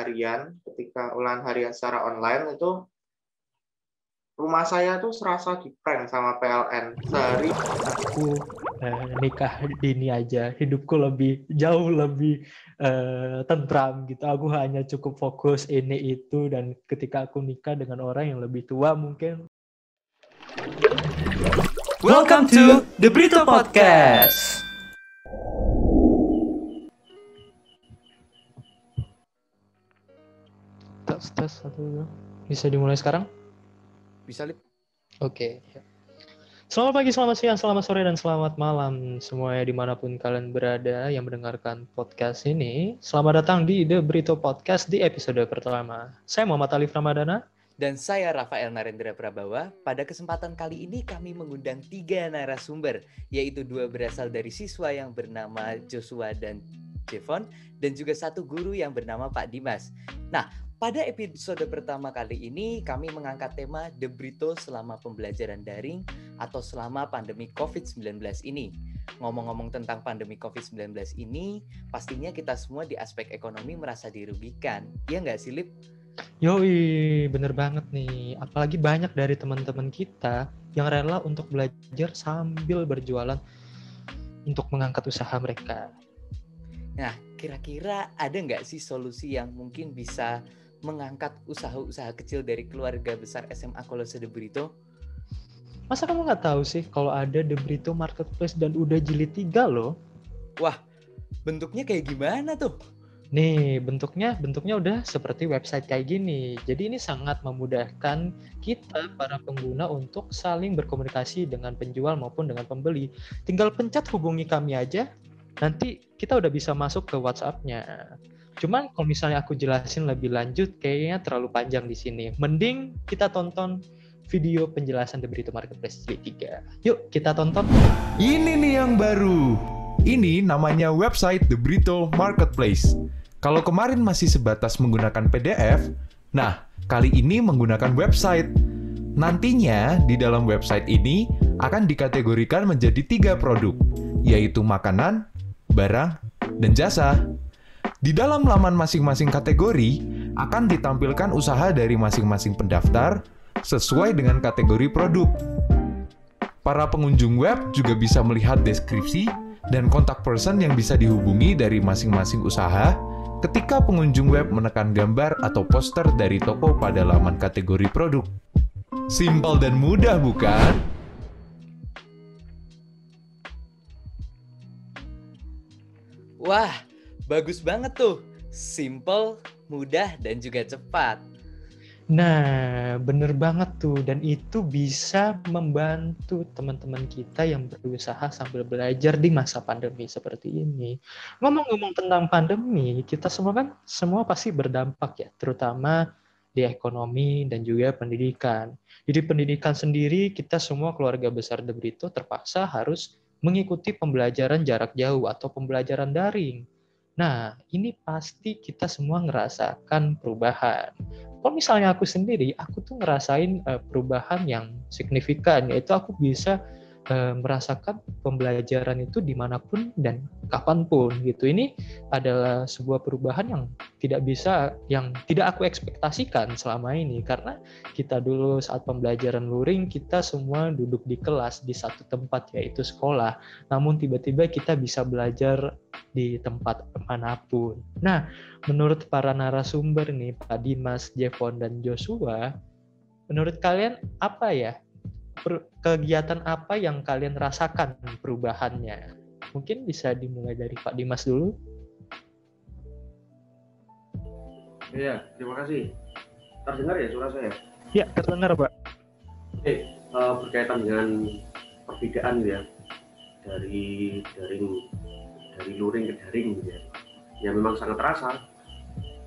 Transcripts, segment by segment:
harian, ketika ulangan harian secara online itu rumah saya tuh serasa di-prank sama PLN. Sehari Aku nikah dini aja, hidupku jauh lebih tentram gitu. Aku hanya cukup fokus ini itu, dan ketika aku nikah dengan orang yang lebih tua mungkin. Welcome to The Brito Podcast. Tes satu. Bisa dimulai sekarang? Bisa, Lip? Oke. Selamat pagi, selamat siang, selamat sore, dan selamat malam semuanya dimanapun kalian berada yang mendengarkan podcast ini. Selamat datang di The Brito Podcast di episode pertama. Saya Muhammad Alif Ramadana. Dan saya Rafael Narendra Prabawa. Pada kesempatan kali ini kami mengundang 3 narasumber, yaitu 2 berasal dari siswa yang bernama Joshua dan Jevon, dan juga 1 guru yang bernama Pak Dimas. Nah, pada episode pertama kali ini kami mengangkat tema The Brito selama pembelajaran daring atau selama pandemi COVID-19 ini. Ngomong-ngomong tentang pandemi COVID-19 ini, pastinya kita semua di aspek ekonomi merasa dirugikan. Iya nggak sih, Lip? Yoi, bener banget nih. Apalagi banyak dari teman-teman kita yang rela untuk belajar sambil berjualan untuk mengangkat usaha mereka. Nah, kira-kira ada nggak sih solusi yang mungkin bisa mengangkat usaha-usaha kecil dari keluarga besar SMA Kolose The Brito? Masa kamu nggak tahu sih kalau ada The Brito Marketplace dan udah jilid 3 loh? Wah, bentuknya kayak gimana tuh? Nih, bentuknya udah seperti website kayak gini. Jadi ini sangat memudahkan kita para pengguna untuk saling berkomunikasi dengan penjual maupun dengan pembeli. Tinggal pencet hubungi kami aja, nanti kita udah bisa masuk ke WhatsApp-nya. Cuman kalau misalnya aku jelasin lebih lanjut, kayaknya terlalu panjang di sini. Mending kita tonton video penjelasan The Brito Marketplace jilid 3. Yuk, kita tonton. Ini nih yang baru. Ini namanya website The Brito Marketplace. Kalau kemarin masih sebatas menggunakan PDF, nah, kali ini menggunakan website. Nantinya, di dalam website ini akan dikategorikan menjadi 3 produk, yaitu makanan, barang, dan jasa. Di dalam laman masing-masing kategori, akan ditampilkan usaha dari masing-masing pendaftar sesuai dengan kategori produk. Para pengunjung web juga bisa melihat deskripsi dan kontak person yang bisa dihubungi dari masing-masing usaha ketika pengunjung web menekan gambar atau poster dari toko pada laman kategori produk. Simpel dan mudah, bukan? Wah, bagus banget tuh. Simple, mudah, dan juga cepat. Nah, bener banget tuh. Dan itu bisa membantu teman-teman kita yang berusaha sambil belajar di masa pandemi seperti ini. Ngomong-ngomong tentang pandemi, kita semua pasti berdampak ya, terutama di ekonomi dan juga pendidikan. Jadi pendidikan sendiri, kita semua keluarga besar The Brito terpaksa harus mengikuti pembelajaran jarak jauh atau pembelajaran daring. Nah, ini pasti kita semua ngerasakan perubahan. Kalau misalnya aku sendiri, aku tuh ngerasain perubahan yang signifikan, yaitu aku bisa merasakan pembelajaran itu dimanapun dan kapanpun gitu. Ini adalah sebuah perubahan yang tidak aku ekspektasikan selama ini, karena kita dulu saat pembelajaran luring kita semua duduk di kelas di satu tempat, yaitu sekolah. Namun tiba-tiba kita bisa belajar di tempat manapun. Nah, menurut para narasumber nih, Pak Dimas, Jevon, dan Joshua, menurut kalian apa ya? Kegiatan apa yang kalian rasakan perubahannya? Mungkin bisa dimulai dari Pak Dimas dulu. Iya, terima kasih. Terdengar ya suara saya? Ya, terdengar, Pak. Oke, berkaitan dengan perbedaan ya dari luring ke daring gitu ya. Ya memang sangat terasa.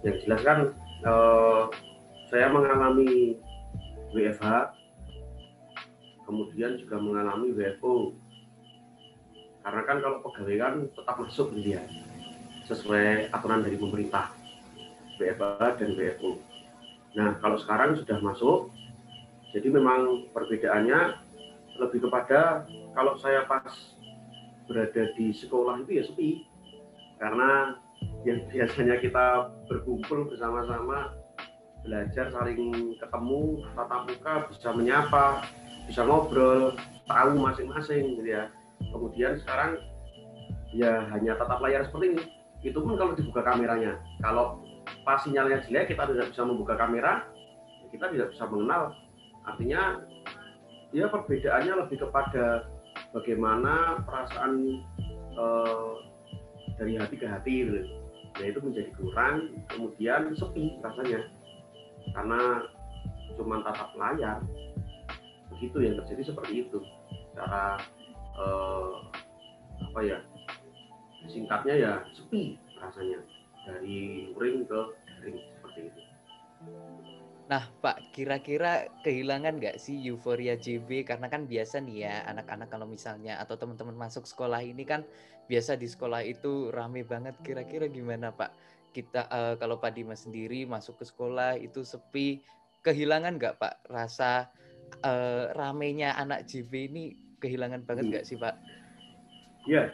Yang jelas kan saya mengalami WFH, kemudian juga mengalami WFO. Karena kan kalau pegawai kan tetap masuk gitu ya, sesuai aturan dari pemerintah, WFH dan WFO. Nah, kalau sekarang sudah masuk, jadi memang perbedaannya lebih kepada kalau saya pas berada di sekolah itu ya sepi, karena yang biasanya kita berkumpul bersama-sama, belajar, saling ketemu, tatap muka, bisa menyapa, bisa ngobrol, tahu masing-masing gitu ya. Kemudian sekarang ya hanya tatap layar seperti ini. Itu pun kalau dibuka kameranya. Kalau pas sinyalnya jelek, kita tidak bisa membuka kamera, kita tidak bisa mengenal. Artinya ya perbedaannya lebih kepada bagaimana perasaan dari hati ke hati gitu. Nah itu menjadi kurang, kemudian sepi rasanya karena cuma tatap layar. Begitu yang terjadi seperti itu. Cara singkatnya ya sepi rasanya dari luring ke daring seperti itu. Nah Pak, kira-kira kehilangan nggak sih euforia JB? Karena kan biasa nih ya anak-anak kalau misalnya atau teman-teman masuk sekolah ini kan biasa di sekolah itu rame banget. Kira-kira gimana Pak? Kita kalau Pak Dimas sendiri masuk ke sekolah itu sepi, kehilangan nggak Pak rasa ramenya anak JB ini? Kehilangan banget nggak sih Pak? Ya,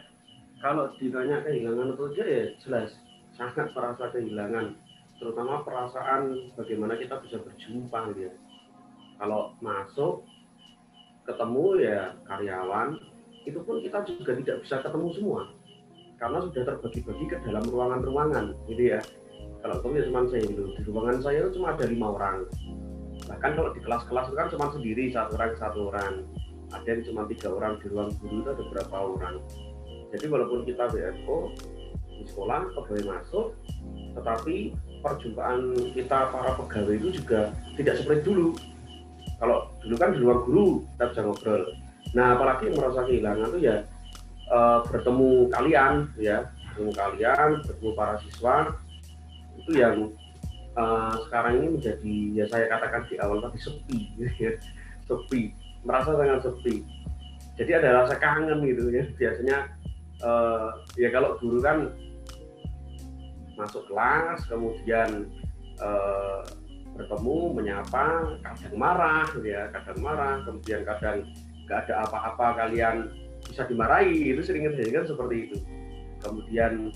kalau ditanya kehilangan atau tidak ya jelas sangat merasa kehilangan. Terutama perasaan bagaimana kita bisa berjumpa gitu ya. Kalau masuk ketemu ya karyawan, itu pun kita juga tidak bisa ketemu semua karena sudah terbagi-bagi ke dalam ruangan-ruangan gitu ya. Kalau itu ya cuma saya gitu, di ruangan saya itu cuma ada 5 orang. Bahkan kalau di kelas-kelas itu kan cuma sendiri satu orang. Ada yang cuma 3 orang, di ruang guru itu ada berapa orang. Jadi walaupun kita WFO di sekolah pegawai masuk, tetapi perjumpaan kita para pegawai itu juga tidak seperti dulu. Kalau dulu kan di ruang guru kita bisa ngobrol. Nah apalagi yang merasa kehilangan itu ya bertemu kalian, bertemu para siswa itu yang sekarang ini menjadi ya saya katakan di awal tadi sepi, sepi, merasa sangat sepi. Jadi ada rasa kangen gitu ya. Biasanya ya kalau guru kan masuk kelas, kemudian bertemu, menyapa, kadang marah, kemudian kadang nggak ada apa-apa kalian bisa dimarahi, itu sering terjadi kan seperti itu. Kemudian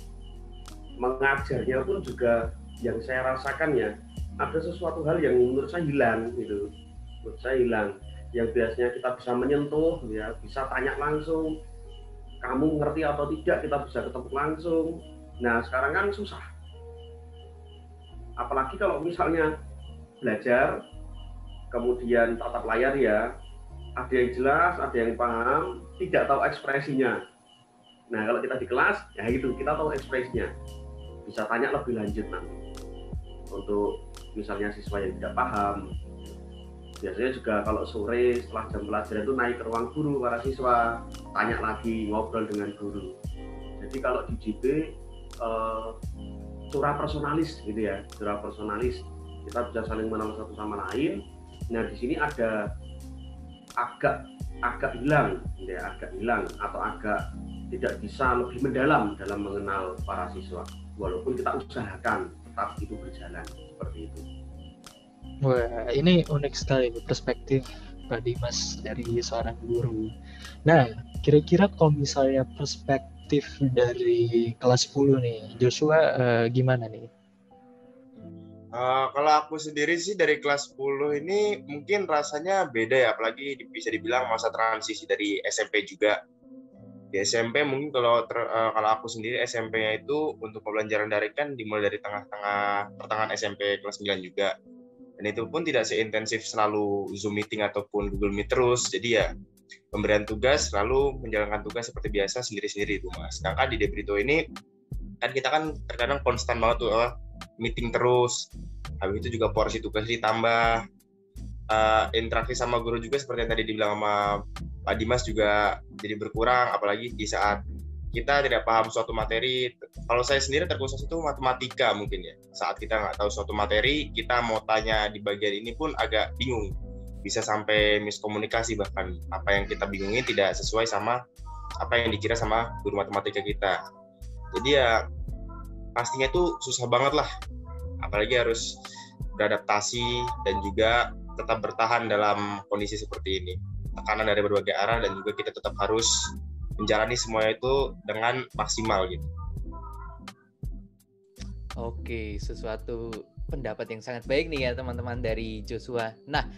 mengajarnya pun juga yang saya rasakan ya, ada sesuatu hal yang menurut saya hilang gitu, yang biasanya kita bisa menyentuh, ya bisa tanya langsung, kamu ngerti atau tidak, kita bisa ketemu langsung. Nah sekarang kan susah, apalagi kalau misalnya belajar kemudian tatap layar ya, ada yang jelas, ada yang paham, tidak tahu ekspresinya. Nah kalau kita di kelas ya itu kita tahu ekspresinya, bisa tanya lebih lanjut nanti. Untuk misalnya siswa yang tidak paham, biasanya juga kalau sore setelah jam pelajaran itu naik ke ruang guru para siswa, tanya lagi, ngobrol dengan guru. Jadi kalau di JB curah personalis gitu ya, curah personalis, kita bisa saling mengenal satu sama lain. Nah di sini ada agak hilang atau agak tidak bisa lebih mendalam dalam mengenal para siswa, walaupun kita usahakan tetap itu berjalan seperti itu. Wah, ini unik sekali perspektif Pak Dimas dari seorang guru. Nah, kira-kira kalau misalnya perspektif dari kelas 10 nih, Joshua gimana nih? Kalau aku sendiri sih dari kelas 10 ini mungkin rasanya beda ya, apalagi bisa dibilang masa transisi dari SMP juga. Di SMP mungkin kalau aku sendiri SMP-nya itu untuk pembelajaran daring kan dimulai dari pertengahan SMP kelas 9 juga. Dan itu pun tidak seintensif selalu Zoom meeting ataupun Google Meet terus. Jadi ya pemberian tugas selalu menjalankan tugas seperti biasa sendiri-sendiri itu Mas. Sedangkan di Debrito ini kan kita kan terkadang konstan banget tuh meeting terus. Habis itu juga porsi tugas ditambah. Interaksi sama guru juga seperti yang tadi dibilang sama Pak Dimas juga jadi berkurang, apalagi di saat kita tidak paham suatu materi. Kalau saya sendiri terkhusus itu matematika mungkin ya. Saat kita nggak tahu suatu materi, kita mau tanya di bagian ini pun agak bingung. Bisa sampai miskomunikasi, bahkan apa yang kita bingungin tidak sesuai sama apa yang dikira sama guru matematika kita. Jadi ya pastinya itu susah banget lah. Apalagi harus beradaptasi dan juga tetap bertahan dalam kondisi seperti ini. Tekanan dari berbagai arah dan juga kita tetap harus menjalani semuanya itu dengan maksimal gitu. Oke, sesuatu pendapat yang sangat baik nih ya teman-teman dari Joshua. Nah,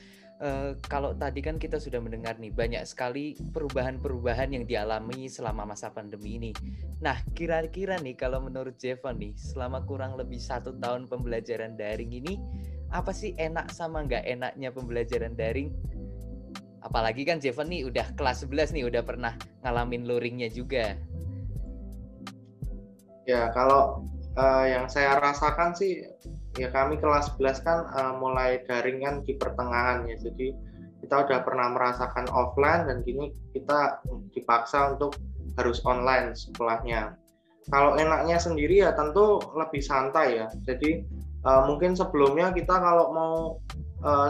kalau tadi kan kita sudah mendengar nih banyak sekali perubahan-perubahan yang dialami selama masa pandemi ini. Nah, kira-kira nih kalau menurut Jevon nih, selama kurang lebih 1 tahun pembelajaran daring ini, apa sih enak sama nggak enaknya pembelajaran daring? Apalagi kan Jevon nih udah kelas 11 nih, udah pernah ngalamin luringnya juga. Ya, kalau yang saya rasakan sih, ya kami kelas 11 kan mulai daring kan di pertengahan ya, jadi kita udah pernah merasakan offline dan kini kita dipaksa untuk harus online sekolahnya. Kalau enaknya sendiri ya tentu lebih santai ya, jadi mungkin sebelumnya kita kalau mau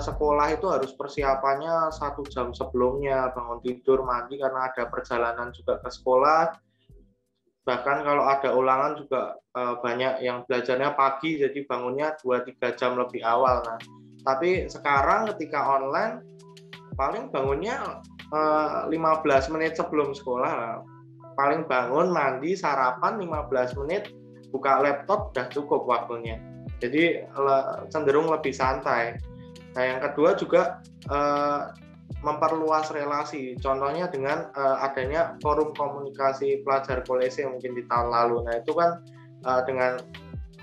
sekolah itu harus persiapannya 1 jam sebelumnya, bangun tidur, mandi karena ada perjalanan juga ke sekolah. Bahkan kalau ada ulangan juga banyak yang belajarnya pagi, jadi bangunnya 2-3 jam lebih awal. Nah, tapi sekarang ketika online, paling bangunnya 15 menit sebelum sekolah. Paling bangun, mandi, sarapan 15 menit, buka laptop, udah cukup waktunya. Jadi cenderung lebih santai. Nah, yang kedua juga memperluas relasi, contohnya dengan adanya forum komunikasi pelajar kolese mungkin di tahun lalu. Nah itu kan dengan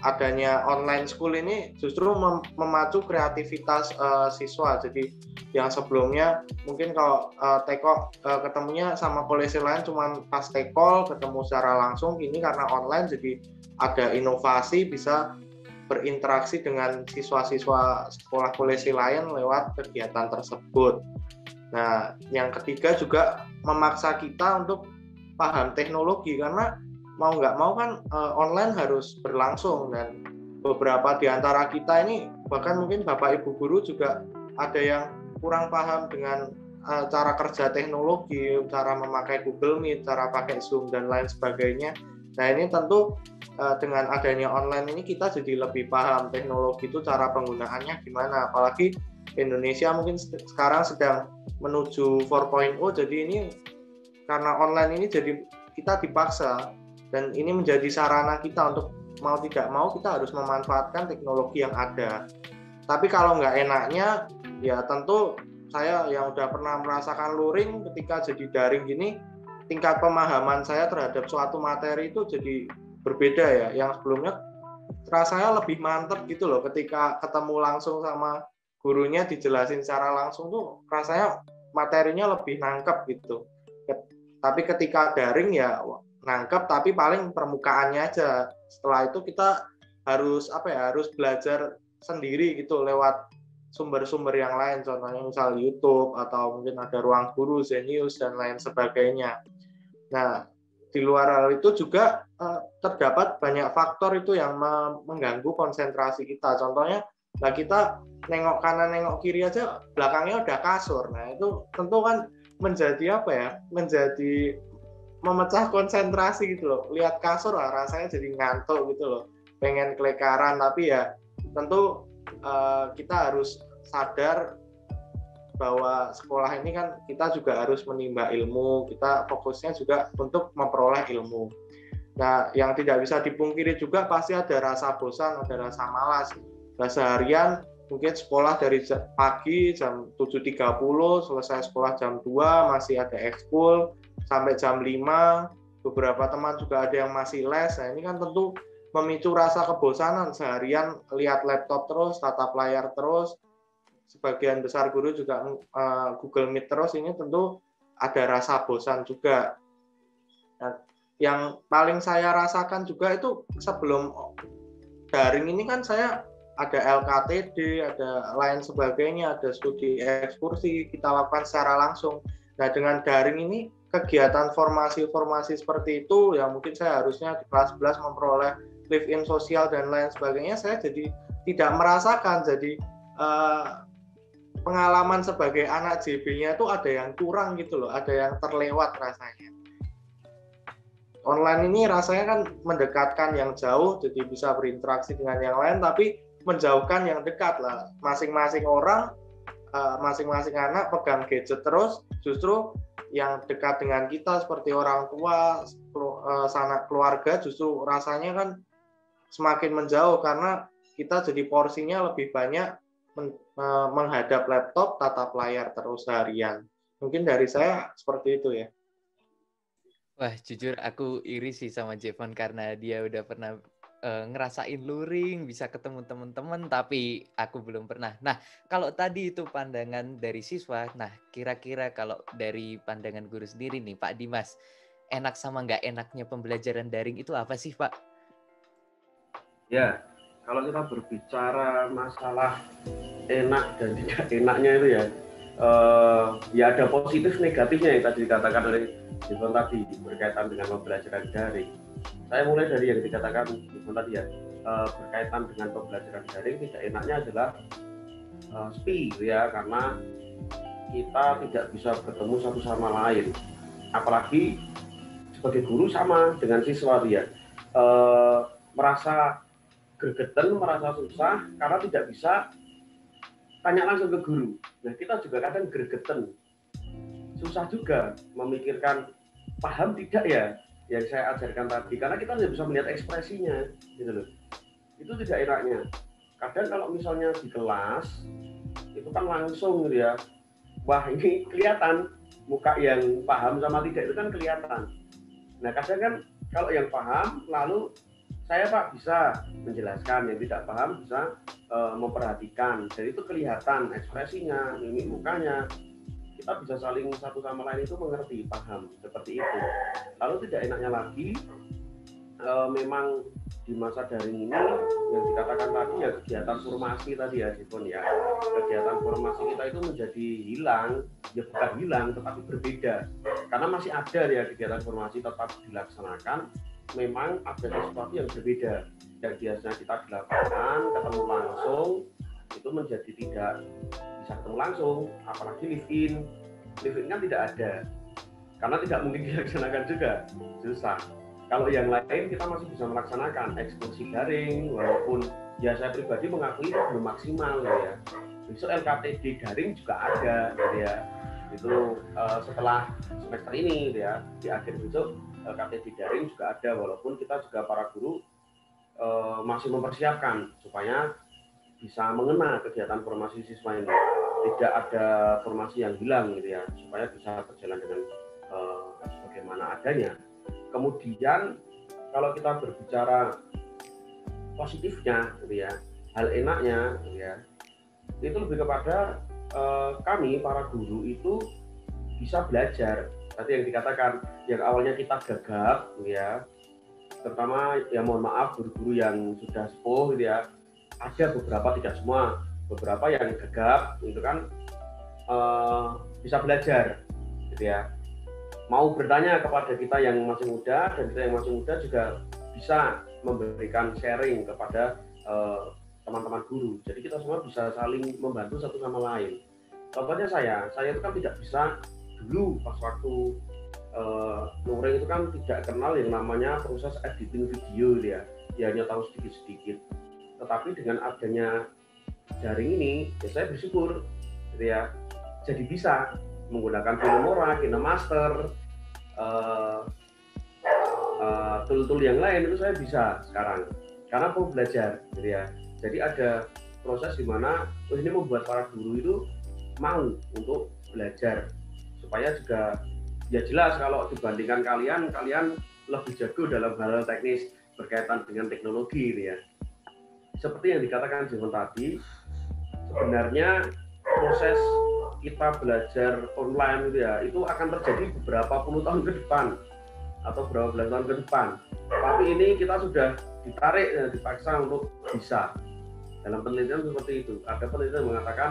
adanya online school ini justru memacu kreativitas siswa. Jadi yang sebelumnya mungkin kalau teko ketemunya sama kolese lain cuma pas tekol ketemu secara langsung, ini karena online jadi ada inovasi, bisa berinteraksi dengan siswa-siswa sekolah kolese lain lewat kegiatan tersebut. Nah, yang ketiga juga memaksa kita untuk paham teknologi, karena mau nggak mau kan online harus berlangsung, dan beberapa di antara kita ini bahkan mungkin Bapak Ibu guru juga ada yang kurang paham dengan cara kerja teknologi, cara memakai Google Meet, cara pakai Zoom dan lain sebagainya. Nah, ini tentu dengan adanya online ini kita jadi lebih paham teknologi itu cara penggunaannya gimana, apalagi Indonesia mungkin sekarang sedang menuju 4.0, jadi ini karena online ini jadi kita dipaksa, dan ini menjadi sarana kita untuk mau tidak mau kita harus memanfaatkan teknologi yang ada. Tapi kalau nggak enaknya ya tentu saya yang udah pernah merasakan luring ketika jadi daring gini, tingkat pemahaman saya terhadap suatu materi itu jadi berbeda ya. Yang sebelumnya rasanya lebih mantep gitu loh, ketika ketemu langsung sama gurunya dijelasin secara langsung tuh rasanya materinya lebih nangkep gitu. Tapi ketika daring ya nangkep tapi paling permukaannya aja. Setelah itu kita harus harus belajar sendiri gitu lewat sumber-sumber yang lain, contohnya misal YouTube atau mungkin ada Ruang Guru, Zenius dan lain sebagainya. Nah, di luar hal itu juga terdapat banyak faktor itu yang mengganggu konsentrasi kita. Contohnya, kita nengok kanan nengok kiri aja belakangnya udah kasur. Nah itu tentu kan menjadi menjadi memecah konsentrasi gitu loh. Lihat kasur rasanya jadi ngantuk gitu loh, pengen kelekaran. Tapi ya tentu kita harus sadar bahwa sekolah ini kan kita juga harus menimba ilmu, kita fokusnya juga untuk memperoleh ilmu. Nah yang tidak bisa dipungkiri juga pasti ada rasa bosan, ada rasa malas. Seharian mungkin sekolah dari pagi jam 7.30, selesai sekolah jam 2, masih ada ekskul sampai jam 5, beberapa teman juga ada yang masih les. Nah ini kan tentu memicu rasa kebosanan, seharian lihat laptop terus, tatap layar terus, sebagian besar guru juga Google Meet terus, ini tentu ada rasa bosan juga. Nah, yang paling saya rasakan juga itu sebelum daring ini kan saya ada LKTD, ada lain sebagainya, ada studi ekskursi, kita lakukan secara langsung. Nah, dengan daring ini, kegiatan formasi-formasi seperti itu, yang mungkin saya harusnya di kelas 11 memperoleh live-in sosial dan lain sebagainya, saya jadi tidak merasakan. Jadi, pengalaman sebagai anak JB-nya itu ada yang kurang gitu loh, ada yang terlewat rasanya. Online ini rasanya kan mendekatkan yang jauh, jadi bisa berinteraksi dengan yang lain, tapi menjauhkan yang dekat lah. Masing-masing orang, masing-masing anak pegang gadget terus, justru yang dekat dengan kita seperti orang tua, sanak keluarga, justru rasanya kan semakin menjauh karena kita jadi porsinya lebih banyak menghadap laptop, tatap layar terus harian. Mungkin dari saya seperti itu ya. Wah, jujur aku iri sih sama Jevon karena dia udah pernah ngerasain luring, bisa ketemu teman-teman, tapi aku belum pernah. Nah, kalau tadi itu pandangan dari siswa, nah kira-kira kalau dari pandangan guru sendiri nih, Pak Dimas, enak sama nggak enaknya pembelajaran daring itu apa sih, Pak? Ya, kalau kita berbicara masalah enak dan tidak enaknya itu ya ada positif negatifnya yang tadi dikatakan oleh Jevon tadi berkaitan dengan pembelajaran daring. Saya mulai dari yang dikatakan Jevon tadi berkaitan dengan pembelajaran daring, tidak enaknya adalah sepi ya, karena kita tidak bisa bertemu satu sama lain. Apalagi sebagai guru sama dengan siswa dia merasa gregetan, merasa susah karena tidak bisa tanya langsung ke guru. Nah, kita juga kadang gregetan, susah juga memikirkan paham tidak ya yang saya ajarkan tadi, karena kita tidak bisa melihat ekspresinya, gitu loh. Itu tidak enaknya. Kadang kalau misalnya di kelas itu kan langsung gitu ya, wah ini kelihatan muka yang paham sama tidak itu kan kelihatan. Nah, kadang kan kalau yang paham lalu saya Pak bisa menjelaskan, yang tidak paham bisa memperhatikan. Jadi itu kelihatan ekspresinya, mimik mukanya. Kita bisa saling satu sama lain itu mengerti, paham, seperti itu. Lalu tidak enaknya lagi, memang di masa daring ini yang dikatakan tadi ya kegiatan formasi tadi ya, Jevon ya. Kegiatan formasi kita itu menjadi hilang, ya bukan hilang, tetapi berbeda. Karena masih ada ya kegiatan formasi tetap dilaksanakan, memang ada sesuatu yang berbeda. Yang biasanya kita di lapangan, ketemu langsung, itu menjadi tidak bisa ketemu langsung, apalagi live in kan tidak ada, karena tidak mungkin dilaksanakan juga, susah. Kalau yang lain kita masih bisa melaksanakan ekskursi daring, walaupun ya saya pribadi mengakui itu belum maksimal ya. Besok LKTD daring juga ada gitu ya, itu setelah semester ini gitu ya, di akhir besok LKTD daring juga ada, walaupun kita juga para guru masih mempersiapkan supaya bisa mengena kegiatan formasi siswa ini, tidak ada formasi yang hilang gitu ya, supaya bisa berjalan dengan sebagaimana adanya. Kemudian kalau kita berbicara positifnya gitu ya, hal enaknya gitu ya, itu lebih kepada kami para guru itu bisa belajar. Tadi yang dikatakan yang awalnya kita gagap gitu ya, terutama ya mohon maaf guru-guru yang sudah sepuh gitu ya, ada beberapa, tidak semua, beberapa yang gagap itu kan bisa belajar gitu ya, mau bertanya kepada kita yang masih muda, dan kita yang masih muda juga bisa memberikan sharing kepada teman-teman guru. Jadi kita semua bisa saling membantu satu sama lain. Contohnya saya itu kan tidak bisa dulu pas waktu luring itu kan tidak kenal yang namanya proses editing video ya, dia hanya tahu sedikit-sedikit. Tetapi dengan adanya daring ini, ya saya bersyukur gitu ya, jadi bisa menggunakan Filmora, KineMaster, tool-tool yang lain itu saya bisa sekarang karena mau belajar gitu ya. Jadi ada proses di mana ini membuat para guru itu mau untuk belajar, supaya juga ya jelas kalau dibandingkan kalian lebih jago dalam hal teknis berkaitan dengan teknologi gitu ya. Seperti yang dikatakan Jevon tadi, sebenarnya proses kita belajar online itu ya, itu akan terjadi beberapa puluh tahun ke depan atau beberapa belas tahun ke depan. Tapi ini kita sudah ditarik dan dipaksa untuk bisa. Dalam penelitian seperti itu, ada penelitian mengatakan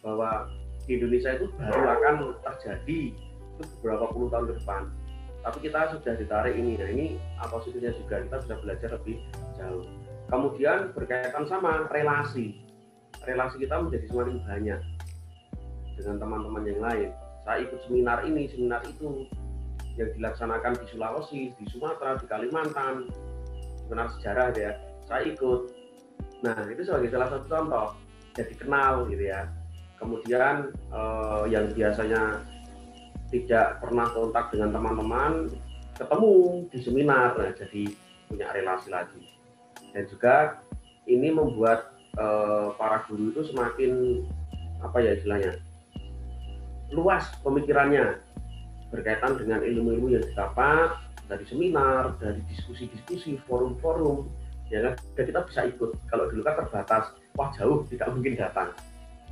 bahwa di Indonesia itu baru akan terjadi itu beberapa puluh tahun ke depan. Tapi kita sudah ditarik ini. Nah ini positifnya juga, kita bisa belajar lebih jauh. Kemudian berkaitan sama relasi kita menjadi semakin banyak dengan teman-teman yang lain. Saya ikut seminar ini, seminar itu yang dilaksanakan di Sulawesi, di Sumatera, di Kalimantan, seminar sejarah ya, saya ikut. Nah itu sebagai salah satu contoh, jadi kenal gitu ya. Kemudian yang biasanya tidak pernah kontak dengan teman-teman, ketemu di seminar, nah jadi punya relasi lagi. Dan juga ini membuat para guru itu semakin istilahnya luas pemikirannya berkaitan dengan ilmu-ilmu yang didapat dari seminar, dari diskusi-diskusi, forum-forum, ya kan? Dan kita bisa ikut. Kalau dulu kan terbatas, wah jauh, tidak mungkin datang.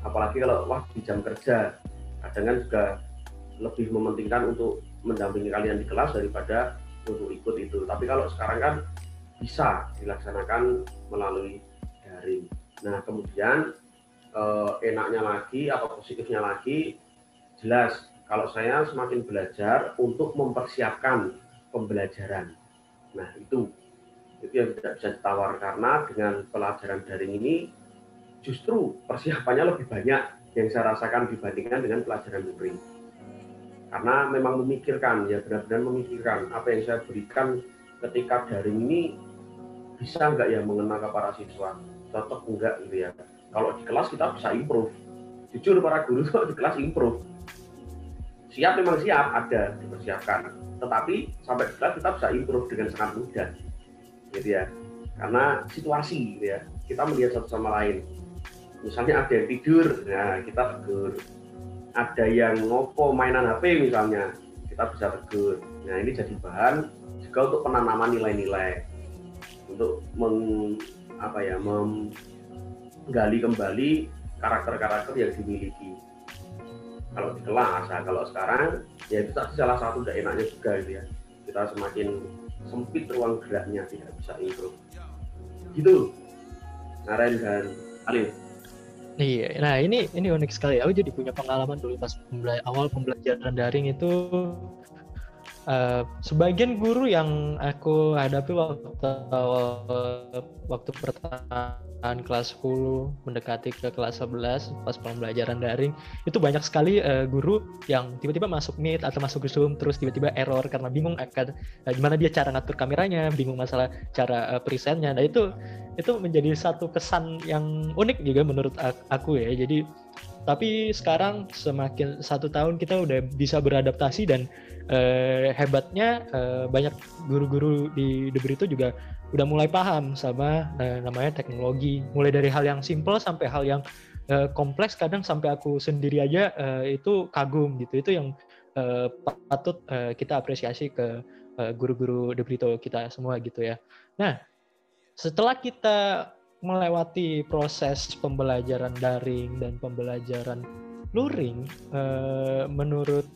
Apalagi kalau wah di jam kerja, kadang kan juga lebih mementingkan untuk mendampingi kalian di kelas daripada untuk ikut itu. Tapi kalau sekarang kan bisa dilaksanakan melalui daring. Nah kemudian enaknya lagi atau positifnya lagi, jelas kalau saya semakin belajar untuk mempersiapkan pembelajaran. Nah itu yang tidak bisa ditawar, karena dengan pelajaran daring ini justru persiapannya lebih banyak yang saya rasakan dibandingkan dengan pelajaran luring. Karena memang memikirkan, ya benar-benar memikirkan apa yang saya berikan ketika daring ini bisa nggak ya mengena ke para siswa, cocok enggak gitu ya. Kalau di kelas kita bisa improve. Jujur para guru di kelas improve. Siap memang siap, ada dipersiapkan. Tetapi sampai di kelas kita bisa improve dengan sangat mudah. Gitu ya. Karena situasi gitu ya. Kita melihat satu sama lain. Misalnya ada yang tidur, nah kita tegur. Ada yang ngopo mainan HP misalnya, kita bisa tegur. Nah ini jadi bahan juga untuk penanaman nilai-nilai, untuk menggali kembali karakter-karakter yang dimiliki kalau di kelas. Nah, kalau sekarang ya itu salah satu tidak enaknya juga gitu ya, kita semakin sempit ruang geraknya, tidak bisa improve gitu. Naren dan Alif. Iya, nah ini unik sekali. Aku jadi punya pengalaman dulu pas awal pembelajaran daring itu. Sebagian guru yang aku hadapi waktu pertengahan kelas 10 mendekati ke kelas 11 pas pembelajaran daring, itu banyak sekali guru yang tiba-tiba masuk Meet atau masuk Zoom terus tiba-tiba error karena bingung akan gimana dia cara ngatur kameranya, bingung masalah cara presentnya. Nah itu menjadi satu kesan yang unik juga menurut aku ya. Jadi tapi sekarang semakin 1 tahun kita udah bisa beradaptasi, dan hebatnya banyak guru-guru di The Brito juga udah mulai paham sama namanya teknologi, mulai dari hal yang simple sampai hal yang kompleks. Kadang sampai aku sendiri aja itu kagum gitu. Itu yang patut kita apresiasi ke guru-guru The Brito kita semua gitu ya. Nah, setelah kita melewati proses pembelajaran daring dan pembelajaran luring, menurut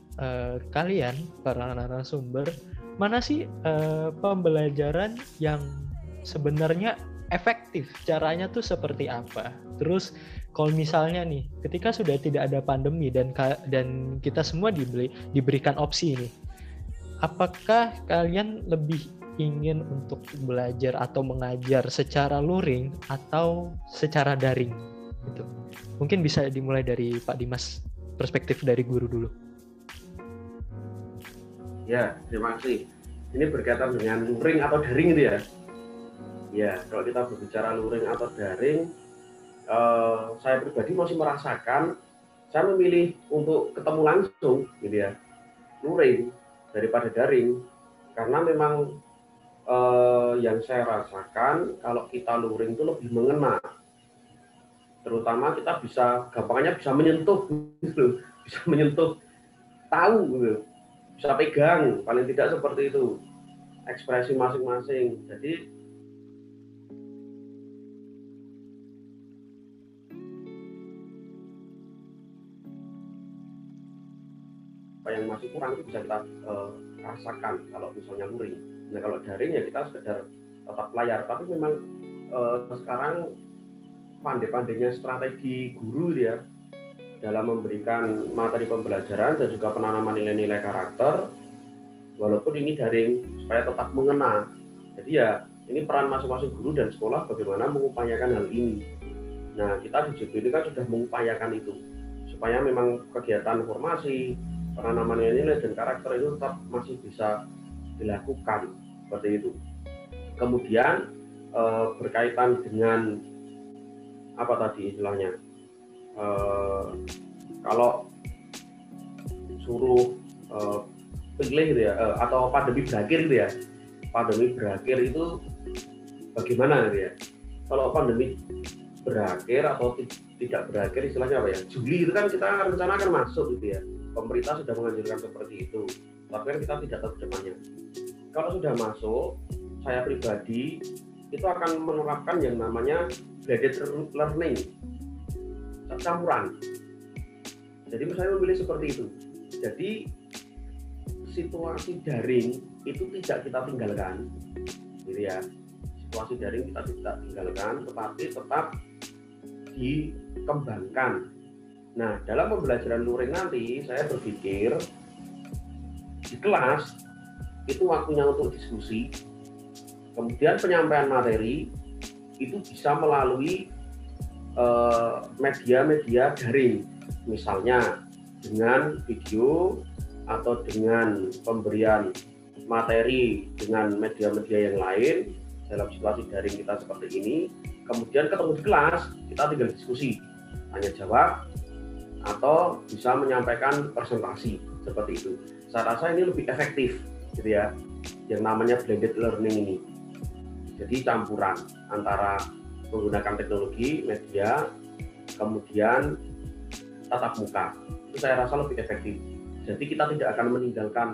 kalian para narasumber, mana sih pembelajaran yang sebenarnya efektif? Caranya tuh seperti apa? Terus kalau misalnya nih, ketika sudah tidak ada pandemi dan kita semua diberikan opsi nih, apakah kalian lebih ingin untuk belajar atau mengajar secara luring atau secara daring gitu? Mungkin bisa dimulai dari Pak Dimas, perspektif dari guru dulu. Ya, terima kasih. Ini berkaitan dengan luring atau daring itu ya. Ya, kalau kita berbicara luring atau daring, saya pribadi masih merasakan saya memilih untuk ketemu langsung gitu ya, luring daripada daring, karena memang yang saya rasakan kalau kita luring itu lebih mengena, terutama kita gampangnya bisa menyentuh gitu, bisa menyentuh, tahu gitu, bisa pegang, paling tidak seperti itu ekspresi masing-masing. Jadi apa yang masih kurang itu bisa kita rasakan kalau misalnya luring. Nah kalau daring ya kita sekedar tatap layar, tapi memang sekarang pandai-pandainya strategi guru ya dalam memberikan materi pembelajaran dan juga penanaman nilai-nilai karakter, walaupun ini daring, supaya tetap mengena. Jadi ya ini peran masing-masing guru dan sekolah bagaimana mengupayakan hal ini. Nah kita di JB ini kan sudah mengupayakan itu, supaya memang kegiatan formasi, penanaman nilai dan karakter itu tetap masih bisa dilakukan seperti itu. Kemudian berkaitan dengan apa tadi istilahnya, kalau suruh pilih gitu ya, atau pandemi berakhir gitu ya, pandemi berakhir itu bagaimana gitu ya. Kalau pandemi berakhir atau tidak berakhir, istilahnya apa ya, Juli itu kan kita rencana akan masuk gitu ya, pemerintah sudah menganjurkan seperti itu, tapi kan kita tidak tahu depannya. Kalau sudah masuk, saya pribadi itu akan menerapkan yang namanya blended learning, campuran. Jadi saya memilih seperti itu. Jadi situasi daring itu tidak kita tinggalkan, gitu ya. Situasi daring kita tidak tinggalkan, tetapi tetap dikembangkan. Nah, dalam pembelajaran luring nanti, saya berpikir di kelas itu waktunya untuk diskusi, kemudian penyampaian materi itu bisa melalui media-media daring, misalnya dengan video atau dengan pemberian materi dengan media-media yang lain. Dalam situasi daring kita seperti ini, kemudian ketemu di kelas, kita tinggal diskusi, tanya jawab, atau bisa menyampaikan presentasi seperti itu. Saya rasa ini lebih efektif, gitu ya, yang namanya blended learning ini. Jadi campuran antara menggunakan teknologi, media, kemudian tatap muka. Itu saya rasa lebih efektif. Jadi kita tidak akan meninggalkan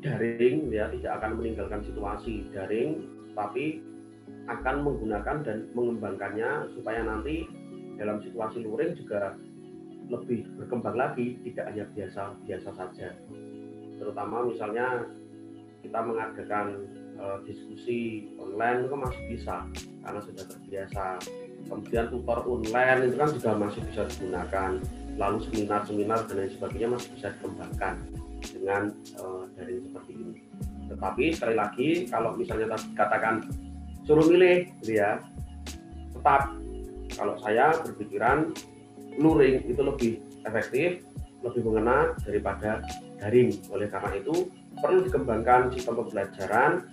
daring, ya, tidak akan meninggalkan situasi daring, tapi akan menggunakan dan mengembangkannya supaya nanti dalam situasi luring juga lebih berkembang lagi, tidak hanya biasa saja. Terutama misalnya kita mengadakan diskusi online itu kan masih bisa karena sudah terbiasa. Kemudian tutor online itu kan juga masih bisa digunakan. Lalu seminar-seminar dan lain sebagainya masih bisa dikembangkan dengan daring seperti ini. Tetapi sekali lagi, kalau misalnya katakan suruh milih, gitu ya, tetap kalau saya berpikiran luring itu lebih efektif, lebih mengena daripada daring. Oleh karena itu perlu dikembangkan sistem pembelajaran,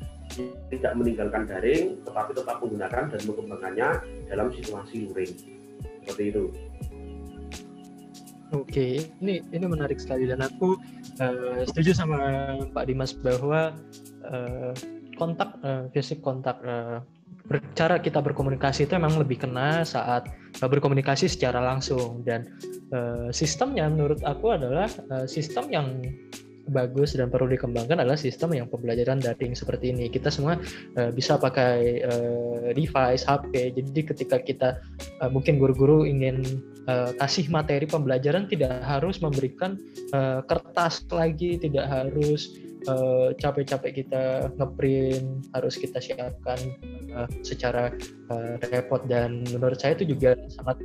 tidak meninggalkan daring, tetapi tetap menggunakan dan mengembangkannya dalam situasi luring. Seperti itu. Oke, ini menarik sekali dan aku setuju sama Pak Dimas bahwa fisik kontak, cara kita berkomunikasi itu memang lebih kena saat berkomunikasi secara langsung, dan sistemnya menurut aku adalah sistem yang bagus dan perlu dikembangkan adalah sistem yang pembelajaran daring seperti ini. Kita semua bisa pakai device, HP. Jadi ketika kita mungkin guru-guru ingin kasih materi pembelajaran, tidak harus memberikan kertas lagi, tidak harus capek-capek kita ngeprint, harus kita siapkan secara repot. Dan menurut saya itu juga sangat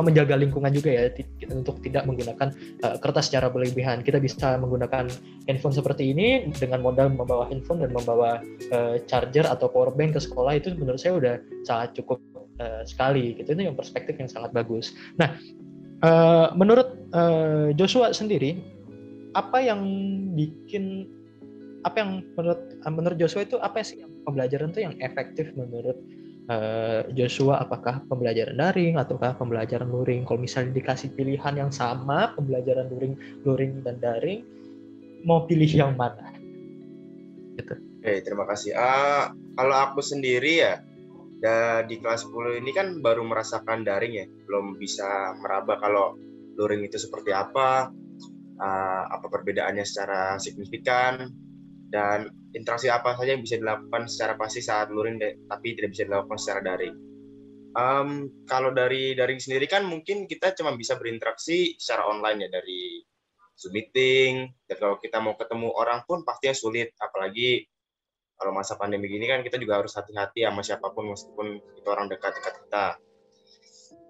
menjaga lingkungan juga ya, untuk tidak menggunakan kertas secara berlebihan. Kita bisa menggunakan handphone seperti ini dengan modal membawa handphone dan membawa charger atau power bank ke sekolah, itu menurut saya udah sangat cukup sekali gitu. Itu yang perspektif yang sangat bagus. Nah, menurut Joshua sendiri, apa yang menurut Joshua itu apa sih yang pembelajaran itu yang efektif menurut Joshua? Apakah pembelajaran daring ataukah pembelajaran luring? Kalau misalnya dikasih pilihan yang sama, pembelajaran luring dan daring, mau pilih yang mana? Gitu. Oke, terima kasih. Kalau aku sendiri ya, di kelas 10 ini kan baru merasakan daring ya, belum bisa meraba kalau luring itu seperti apa perbedaannya secara signifikan, dan interaksi apa saja yang bisa dilakukan secara pasti saat luring tapi tidak bisa dilakukan secara daring. Kalau dari daring sendiri kan mungkin kita cuma bisa berinteraksi secara online ya, dari Zoom meeting, dan kalau kita mau ketemu orang pun pastinya sulit, apalagi kalau masa pandemi gini kan kita juga harus hati-hati sama siapapun meskipun itu orang dekat-dekat kita.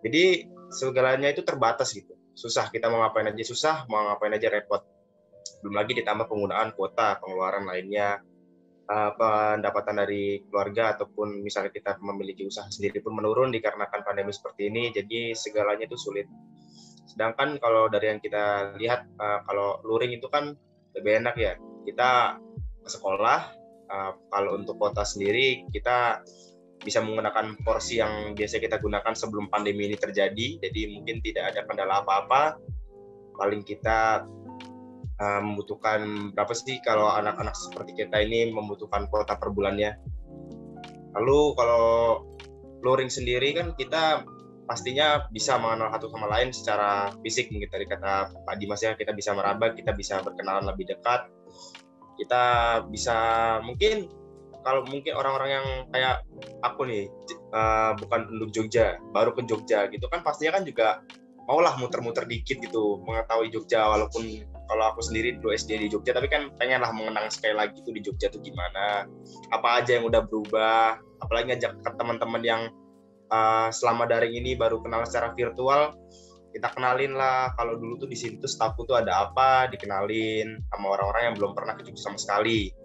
Jadi segalanya itu terbatas gitu. Susah, kita mau ngapain aja susah, mau ngapain aja repot. Belum lagi ditambah penggunaan kuota, pengeluaran lainnya, pendapatan dari keluarga ataupun misalnya kita memiliki usaha sendiri pun menurun dikarenakan pandemi seperti ini, jadi segalanya itu sulit. Sedangkan kalau dari yang kita lihat, kalau luring itu kan lebih enak ya, kita ke sekolah, kalau untuk kuota sendiri kita bisa menggunakan porsi yang biasa kita gunakan sebelum pandemi ini terjadi, jadi mungkin tidak ada kendala apa-apa. Paling kita membutuhkan berapa sih kalau anak-anak seperti kita ini membutuhkan kuota per bulannya Lalu kalau luring sendiri kan kita pastinya bisa mengenal satu sama lain secara fisik, mungkin tadi kata Pak Dimas ya, kita bisa meraba, kita bisa berkenalan lebih dekat, kita bisa mungkin kalau mungkin orang-orang yang kayak aku nih bukan penduduk Jogja, baru ke Jogja gitu kan, pastinya kan juga maulah muter-muter dikit gitu mengetahui Jogja, walaupun kalau aku sendiri dulu SD di Jogja, tapi kan pengenlah mengenang sekali lagi tuh di Jogja tuh gimana, apa aja yang udah berubah, apalagi ngajak ke teman-teman yang selama daring ini baru kenal secara virtual, kita kenalin lah kalau dulu tuh di sini tuh staffku tuh ada apa, dikenalin sama orang-orang yang belum pernah ke Jogja sama sekali.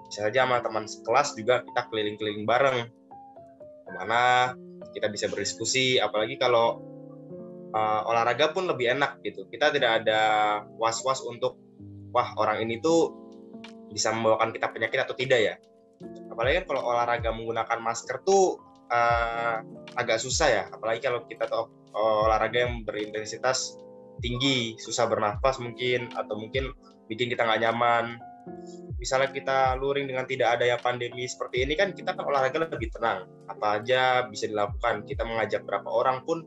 Bisa saja sama teman sekelas juga kita keliling-keliling bareng, kemana kita bisa berdiskusi, apalagi kalau olahraga pun lebih enak gitu. Kita tidak ada was-was untuk wah orang ini tuh bisa membawakan kita penyakit atau tidak ya. Apalagi kan kalau olahraga menggunakan masker tuh agak susah ya. Apalagi kalau kita tuh olahraga yang berintensitas tinggi, susah bernafas mungkin, atau mungkin bikin kita nggak nyaman. Misalnya kita luring dengan tidak ada yang pandemi seperti ini kan, kita kan olahraga lebih tenang. Apa aja bisa dilakukan. Kita mengajak berapa orang pun,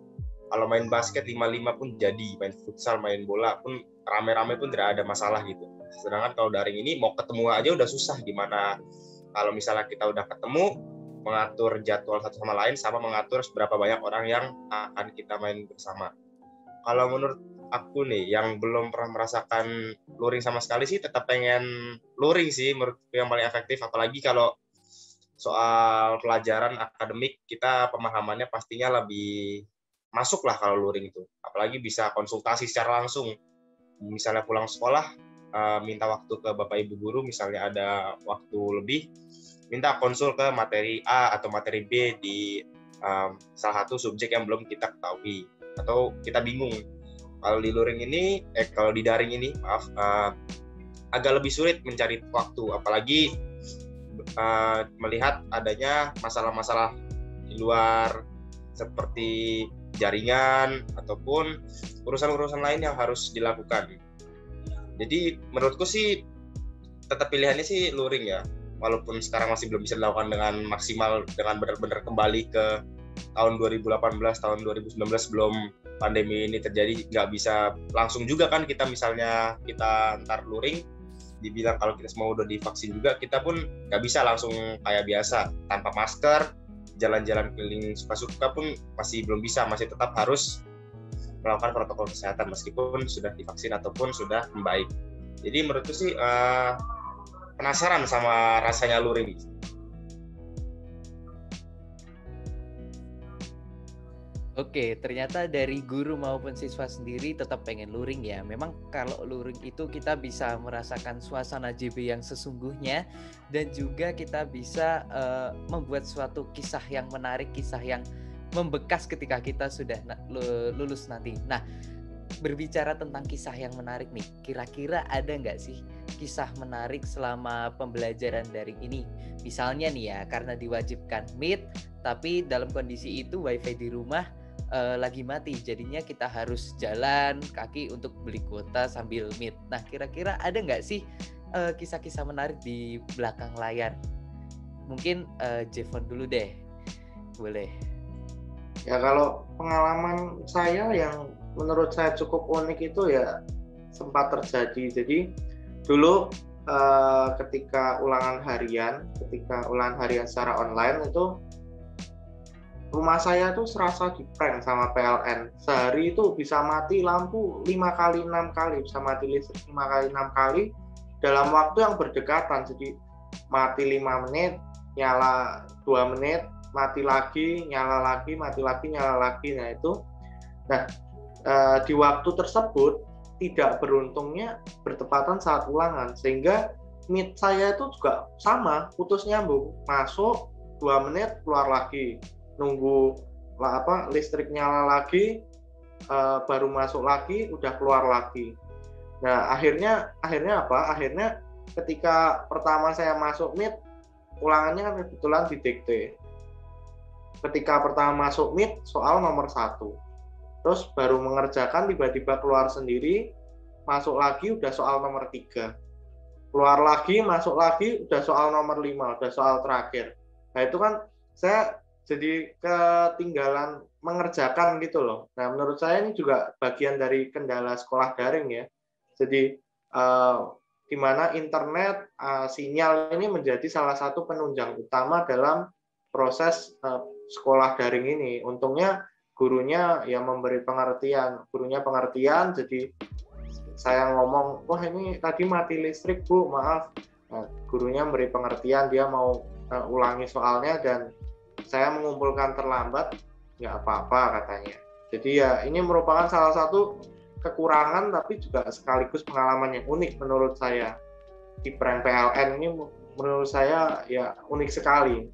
kalau main basket 5-5 pun jadi, main futsal, main bola pun rame-rame pun tidak ada masalah gitu. Sedangkan kalau daring ini mau ketemu aja udah susah, gimana kalau misalnya kita udah ketemu, mengatur jadwal satu sama lain sama mengatur seberapa banyak orang yang akan kita main bersama. Kalau menurut aku nih yang belum pernah merasakan luring sama sekali sih, tetap pengen luring sih, menurut yang paling efektif. Apalagi kalau soal pelajaran akademik, kita pemahamannya pastinya lebih masuk lah kalau luring itu. Apalagi bisa konsultasi secara langsung. Misalnya pulang sekolah, minta waktu ke Bapak Ibu Guru, misalnya ada waktu lebih, minta konsul ke materi A atau materi B di salah satu subjek yang belum kita ketahui atau kita bingung. Kalau di luring ini, kalau di daring ini, agak lebih sulit mencari waktu, apalagi melihat adanya masalah-masalah di luar seperti jaringan ataupun urusan-urusan lain yang harus dilakukan. Jadi menurutku sih tetap pilihannya sih luring ya, walaupun sekarang masih belum bisa dilakukan dengan maksimal, dengan benar-benar kembali ke tahun 2018, tahun 2019 sebelum pandemi ini terjadi. Nggak bisa langsung juga kan kita, misalnya kita ntar luring dibilang kalau kita semua udah divaksin juga, kita pun nggak bisa langsung kayak biasa tanpa masker jalan-jalan keliling suka-suka pun masih belum bisa, masih tetap harus melakukan protokol kesehatan meskipun sudah divaksin ataupun sudah membaik. Jadi menurutku sih penasaran sama rasanya luring. Oke, ternyata dari guru maupun siswa sendiri tetap pengen luring ya. Memang kalau luring itu kita bisa merasakan suasana JB yang sesungguhnya, dan juga kita bisa membuat suatu kisah yang menarik, kisah yang membekas ketika kita sudah lulus nanti. Nah, berbicara tentang kisah yang menarik nih, kira-kira ada nggak sih kisah menarik selama pembelajaran daring ini? Misalnya nih ya, karena diwajibkan meet, tapi dalam kondisi itu wifi di rumah lagi mati, jadinya kita harus jalan kaki untuk beli kuota sambil meet. Nah, kira-kira ada nggak sih kisah-kisah menarik di belakang layar? Mungkin Jevon dulu deh, boleh. Ya, kalau pengalaman saya yang menurut saya cukup unik itu ya sempat terjadi. Jadi dulu ketika ulangan harian secara online itu, rumah saya tuh serasa di-prank sama PLN. Sehari itu bisa mati lampu 5 kali 6 kali, bisa mati listrik 5 kali 6 kali dalam waktu yang berdekatan. Jadi mati 5 menit, nyala 2 menit, mati lagi, nyala lagi, mati lagi, nyala lagi. Nah itu, di waktu tersebut tidak beruntungnya bertepatan saat ulangan, sehingga meet saya itu juga sama, putus nyambung, masuk 2 menit, keluar lagi, nunggu listrik nyala lagi, baru masuk lagi, udah keluar lagi. Nah akhirnya apa? Akhirnya ketika pertama saya masuk meet, ulangannya kan kebetulan didikte. Ketika pertama masuk meet, soal nomor 1, terus baru mengerjakan, tiba-tiba keluar sendiri, masuk lagi udah soal nomor 3, keluar lagi, masuk lagi udah soal nomor 5, udah soal terakhir. Nah itu kan saya jadi ketinggalan mengerjakan gitu loh. Nah, menurut saya ini juga bagian dari kendala sekolah daring ya. Jadi di mana internet sinyal ini menjadi salah satu penunjang utama dalam proses sekolah daring ini. Untungnya gurunya ya memberi pengertian, jadi saya ngomong, wah ini tadi mati listrik Bu, maaf. Nah, gurunya memberi pengertian, dia mau ulangi soalnya dan saya mengumpulkan terlambat, nggak apa-apa katanya. Jadi ya ini merupakan salah satu kekurangan tapi juga sekaligus pengalaman yang unik menurut saya. Di prank PLN ini menurut saya ya unik sekali.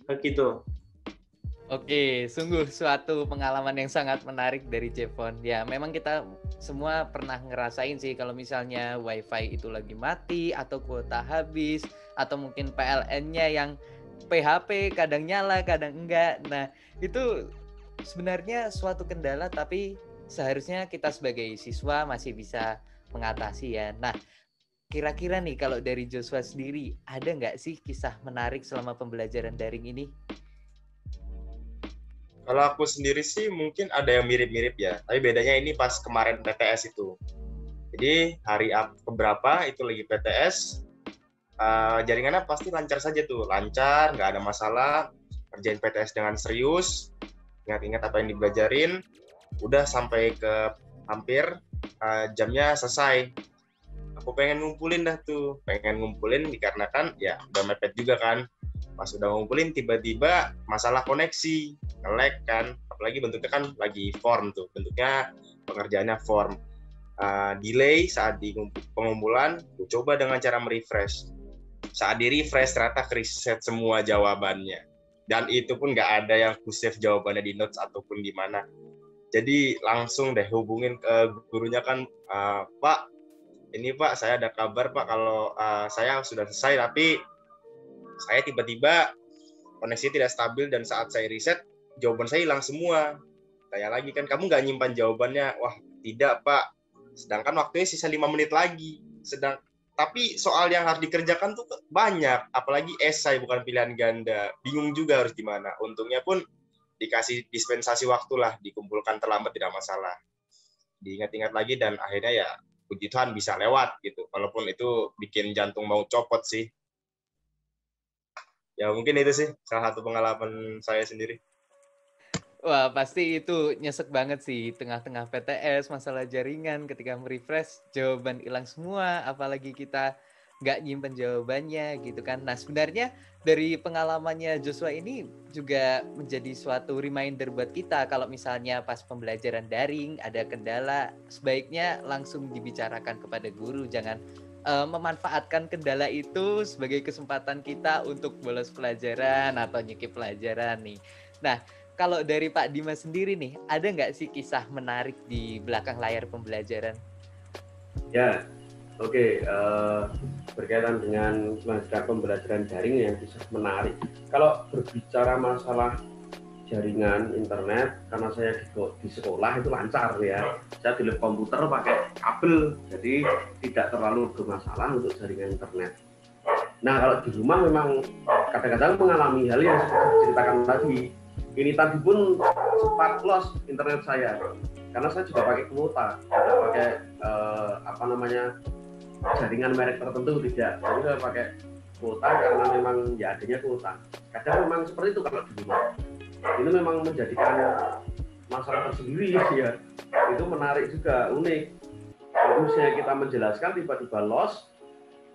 Begitu. Oke, sungguh suatu pengalaman yang sangat menarik dari Jevon. Ya, memang kita semua pernah ngerasain sih kalau misalnya WiFi itu lagi mati atau kuota habis atau mungkin PLN-nya yang PHP kadang nyala, kadang enggak. Nah, itu sebenarnya suatu kendala tapi seharusnya kita sebagai siswa masih bisa mengatasi ya. Nah, kira-kira nih kalau dari Joshua sendiri, ada nggak sih kisah menarik selama pembelajaran daring ini? Kalau aku sendiri sih mungkin ada yang mirip-mirip ya, tapi bedanya ini pas kemarin PTS itu. Jadi hari keberapa itu lagi PTS, jaringannya pasti lancar saja tuh, lancar, nggak ada masalah, kerjain PTS dengan serius, ingat-ingat apa yang dibelajarin, udah sampai ke hampir jamnya selesai. Aku pengen ngumpulin dikarenakan ya udah mepet juga kan. Pas udah ngumpulin tiba-tiba masalah koneksi, nge-lag kan, apalagi bentuknya kan lagi form tuh, bentuknya pengerjaannya form. Delay saat di pengumpulan, aku coba dengan cara merefresh. Saat di-refresh ternyata reset semua jawabannya. Dan itu pun nggak ada yang ku-save jawabannya di notes ataupun di mana. Jadi langsung deh hubungin ke gurunya kan, Pak, ini Pak, saya ada kabar Pak kalau saya sudah selesai, tapi saya tiba-tiba koneksi tidak stabil dan saat saya riset, jawaban saya hilang semua. Tanya lagi kan, kamu nggak nyimpan jawabannya? Wah, tidak Pak. Sedangkan waktunya sisa 5 menit lagi. Tapi soal yang harus dikerjakan tuh banyak, apalagi esai bukan pilihan ganda. Bingung juga harus gimana. Untungnya pun dikasih dispensasi waktu lah, dikumpulkan terlambat tidak masalah. Diingat-ingat lagi dan akhirnya ya puji Tuhan bisa lewat gitu. Walaupun itu bikin jantung mau copot sih. Ya mungkin itu sih salah satu pengalaman saya sendiri. Wah, pasti itu nyesek banget sih tengah-tengah PTS, masalah jaringan, ketika merefresh jawaban hilang semua, apalagi kita nggak nyimpen jawabannya gitu kan. Nah, sebenarnya dari pengalamannya Joshua ini juga menjadi suatu reminder buat kita kalau misalnya pas pembelajaran daring ada kendala, sebaiknya langsung dibicarakan kepada guru, jangan memanfaatkan kendala itu sebagai kesempatan kita untuk bolos pelajaran atau nyikip pelajaran nih. Nah, kalau dari Pak Dimas sendiri nih, ada nggak sih kisah menarik di belakang layar pembelajaran? Ya, oke. Berkaitan dengan semasa pembelajaran daring yang kisah menarik. Kalau berbicara masalah jaringan internet, karena saya di sekolah itu lancar ya. Saya di lab komputer pakai kabel, jadi tidak terlalu bermasalah untuk jaringan internet. Nah, kalau di rumah memang kadang-kadang mengalami hal yang seperti diceritakan tadi. Ini tadi pun sempat lost internet saya, karena saya juga pakai kuota, tidak pakai jaringan merek tertentu, tidak. Jadi saya pakai kuota karena memang ya adanya kuota. Kadang memang seperti itu kalau di rumah. Itu memang menjadikan masalah tersendiri ya. Itu menarik juga, unik. Kalau misalnya kita menjelaskan tiba-tiba lost,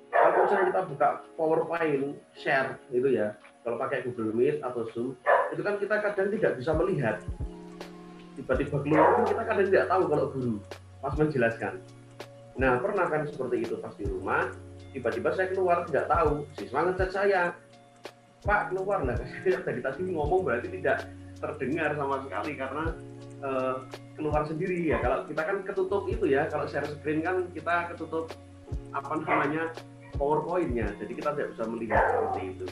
kalau misalnya kita buka PowerPoint share gitu ya, kalau pakai Google Meet atau Zoom, itu kan kita kadang tidak bisa melihat. Tiba-tiba keluar, kita kadang tidak tahu kalau guru pas menjelaskan. Nah, pernah kan seperti itu pas di rumah, tiba-tiba saya keluar tidak tahu, siswa ngechat saya, Pak keluar lah, dari tadi ngomong berarti tidak terdengar sama sekali karena keluar sendiri ya. Kalau kita kan ketutup itu ya, kalau share screen kan kita ketutup PowerPoint-nya, jadi kita tidak bisa melihat seperti itu.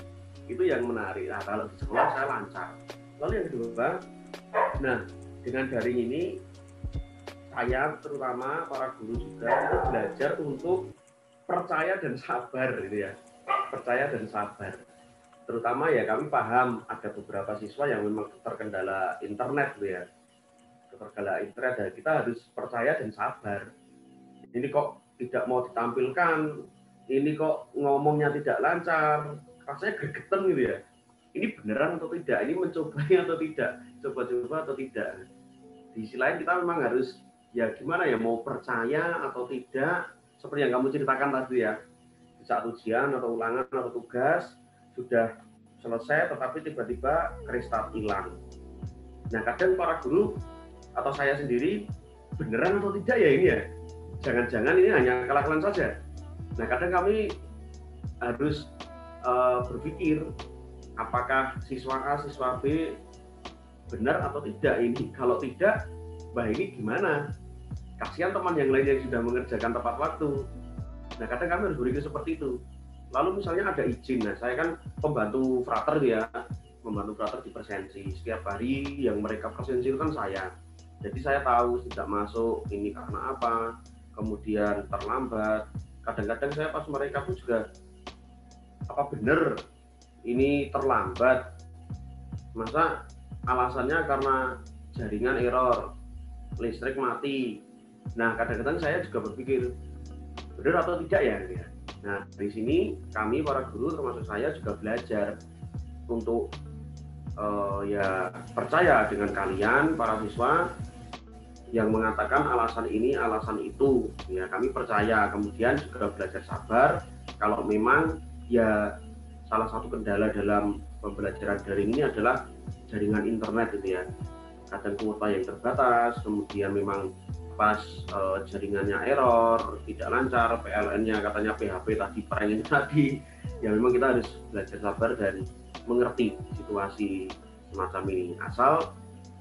Itu yang menarik. Nah, kalau di sekolah saya lancar. Lalu yang kedua, nah dengan daring ini saya terutama para guru juga itu belajar untuk percaya dan sabar gitu ya, percaya dan sabar. terutama ya kami paham ada beberapa siswa yang memang terkendala internet gitu ya. Terkendala internet dan kita harus percaya dan sabar. Ini kok tidak mau ditampilkan, ini kok ngomongnya tidak lancar, rasanya gregetan gitu ya. Ini beneran atau tidak? Ini mencobanya atau tidak? Coba-coba atau tidak? Di sisi lain kita memang harus ya gimana ya, mau percaya atau tidak, seperti yang kamu ceritakan tadi ya. Di saat ujian atau ulangan atau tugas sudah selesai tetapi tiba-tiba restart hilang. Nah, kadang para guru atau saya sendiri beneran atau tidak ya ini ya? Jangan-jangan ini hanya akal-akalan saja. Nah, kadang kami harus berpikir apakah siswa A, siswa B benar atau tidak ini. Kalau tidak, ini gimana? Kasihan teman yang lain yang sudah mengerjakan tepat waktu. Nah, kadang kami harus berpikir seperti itu. Lalu misalnya ada izin, nah saya kan pembantu frater ya, membantu frater di presensi. Setiap hari yang mereka presensi itu kan saya. Jadi saya tahu tidak masuk ini karena apa, kemudian terlambat. Kadang-kadang saya pas mereka pun juga, apa benar ini terlambat? Masa alasannya karena jaringan error, listrik mati. Nah, kadang-kadang saya juga berpikir, benar atau tidak ya? Nah, di sini kami para guru termasuk saya juga belajar untuk ya percaya dengan kalian para siswa yang mengatakan alasan ini, alasan itu. Ya, kami percaya, kemudian juga belajar sabar. Kalau memang ya salah satu kendala dalam pembelajaran daring ini adalah jaringan internet gitu ya. Kadang kuota yang terbatas, kemudian memang pas jaringannya error, tidak lancar, PLN-nya katanya PHP tadi, prank tadi. Ya memang kita harus belajar sabar dan mengerti situasi semacam ini. Asal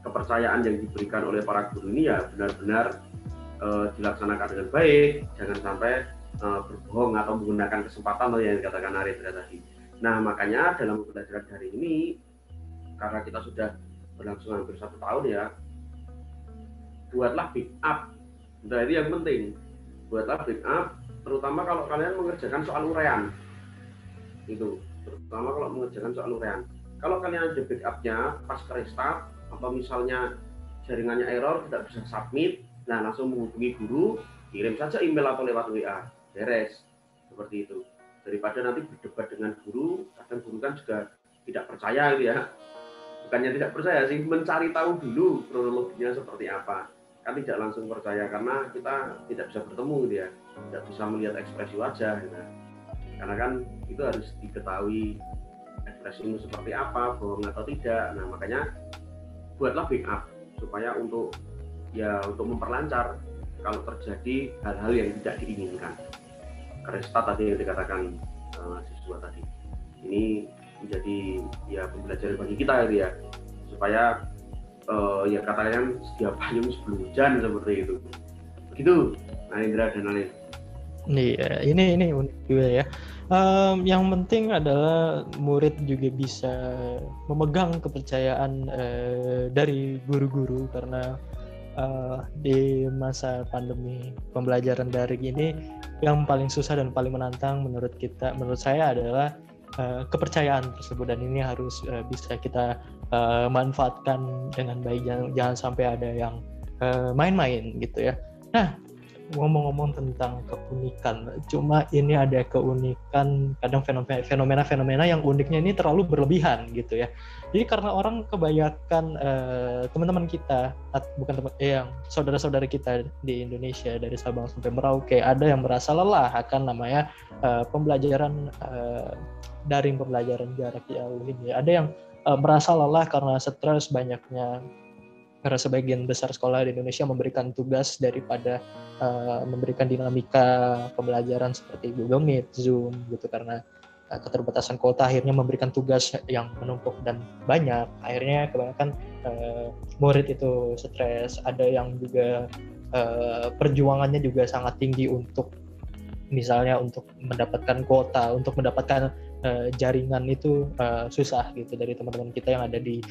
kepercayaan yang diberikan oleh para guru ini ya benar-benar dilaksanakan dengan baik, jangan sampai berbohong atau menggunakan kesempatan yang dikatakan Arindra tadi. Nah, makanya dalam pembelajaran daring ini, karena kita sudah berlangsung hampir 1 tahun ya, buatlah backup. Nah, itu yang penting. Buatlah backup, terutama kalau kalian mengerjakan soal uraian. Itu, terutama kalau mengerjakan soal uraian. Kalau kalian ada backupnya pas ke restart, atau misalnya jaringannya error, tidak bisa submit, nah langsung menghubungi guru, kirim saja email atau lewat WA, beres. Seperti itu. Daripada nanti berdebat dengan guru, kadang guru kan juga tidak percaya gitu ya. Bukannya tidak percaya sih, mencari tahu dulu kronologinya seperti apa. Kan tidak langsung percaya karena kita tidak bisa bertemu gitu ya, tidak bisa melihat ekspresi wajah gitu. Karena kan itu harus diketahui ekspresimu seperti apa, bohong atau tidak. Nah, makanya buatlah backup supaya untuk memperlancar kalau terjadi hal-hal yang tidak diinginkan. Restart tadi yang dikatakan siswa tadi. Ini menjadi ya pembelajaran bagi kita gitu ya, supaya ya katakan sedia payung sebelum hujan seperti itu. Begitu, Indra dan Alin. Iya, ini unik juga ya. Yang penting adalah murid juga bisa memegang kepercayaan dari guru-guru, karena di masa pandemi pembelajaran daring ini yang paling susah dan paling menantang menurut saya adalah kepercayaan tersebut, dan ini harus bisa kita manfaatkan dengan baik, jangan sampai ada yang main-main gitu ya. Nah, ngomong-ngomong tentang keunikan, cuma ini ada keunikan kadang fenomena yang uniknya ini terlalu berlebihan gitu ya. Jadi karena orang kebanyakan teman-teman kita, bukan teman yang saudara-saudara kita di Indonesia dari Sabang sampai Merauke, ada yang merasa lelah akan namanya pembelajaran daring, pembelajaran jarak jauh ini. Ada yang merasa lelah karena stres banyaknya, karena sebagian besar sekolah di Indonesia memberikan tugas daripada memberikan dinamika pembelajaran seperti Google Meet, Zoom gitu, karena keterbatasan kuota akhirnya memberikan tugas yang menumpuk dan banyak. Akhirnya kebanyakan murid itu stres. Ada yang juga perjuangannya juga sangat tinggi untuk misalnya untuk mendapatkan kuota, untuk mendapatkan jaringan itu susah gitu dari teman-teman kita yang ada di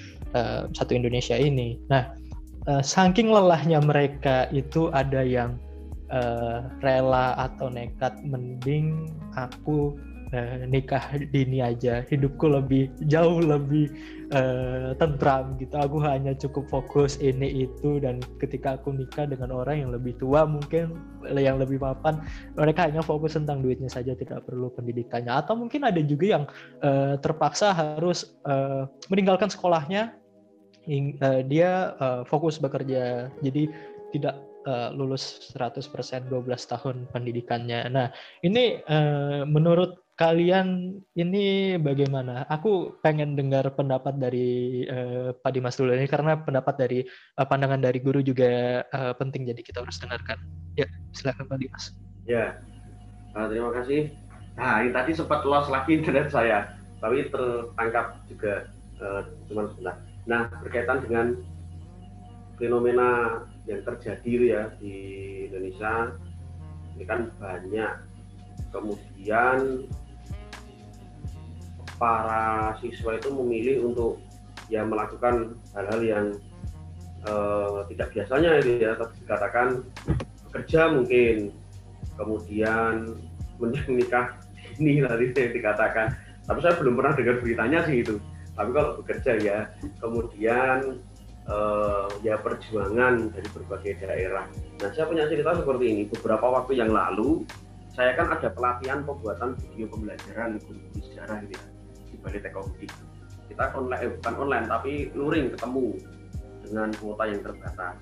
satu Indonesia ini. Nah, saking lelahnya mereka itu ada yang rela atau nekat, mending aku nikah dini aja, hidupku jauh lebih tentram gitu. Aku hanya cukup fokus ini itu, dan ketika aku nikah dengan orang yang lebih tua mungkin yang lebih mapan, mereka hanya fokus tentang duitnya saja, tidak perlu pendidikannya. Atau mungkin ada juga yang terpaksa harus meninggalkan sekolahnya, dia fokus bekerja, jadi tidak lulus 100% 12 tahun pendidikannya. Nah, ini menurut kalian ini bagaimana? Aku pengen dengar pendapat dari Pak Dimas dulu ini, karena pendapat dari pandangan dari guru juga penting, jadi kita harus dengarkan. Ya, silakan Pak Dimas. Ya, terima kasih. Nah, ini tadi sempat lost lagi internet saya, tapi tertangkap juga cuma sebentar. Nah, berkaitan dengan fenomena yang terjadi ya di Indonesia, ini kan banyak, kemudian para siswa itu memilih untuk ya melakukan hal-hal yang tidak biasanya itu ya, dikatakan bekerja mungkin, kemudian menikah dini tadi dikatakan, tapi saya belum pernah dengar beritanya sih itu. Tapi kalau bekerja ya, kemudian ya perjuangan dari berbagai daerah. Nah, saya punya cerita seperti ini. Beberapa waktu yang lalu, saya kan ada pelatihan pembuatan video pembelajaran guru sejarah gitu ya, di Bali Teknologi. Kita online, bukan online, tapi luring ketemu dengan kuota yang terbatas.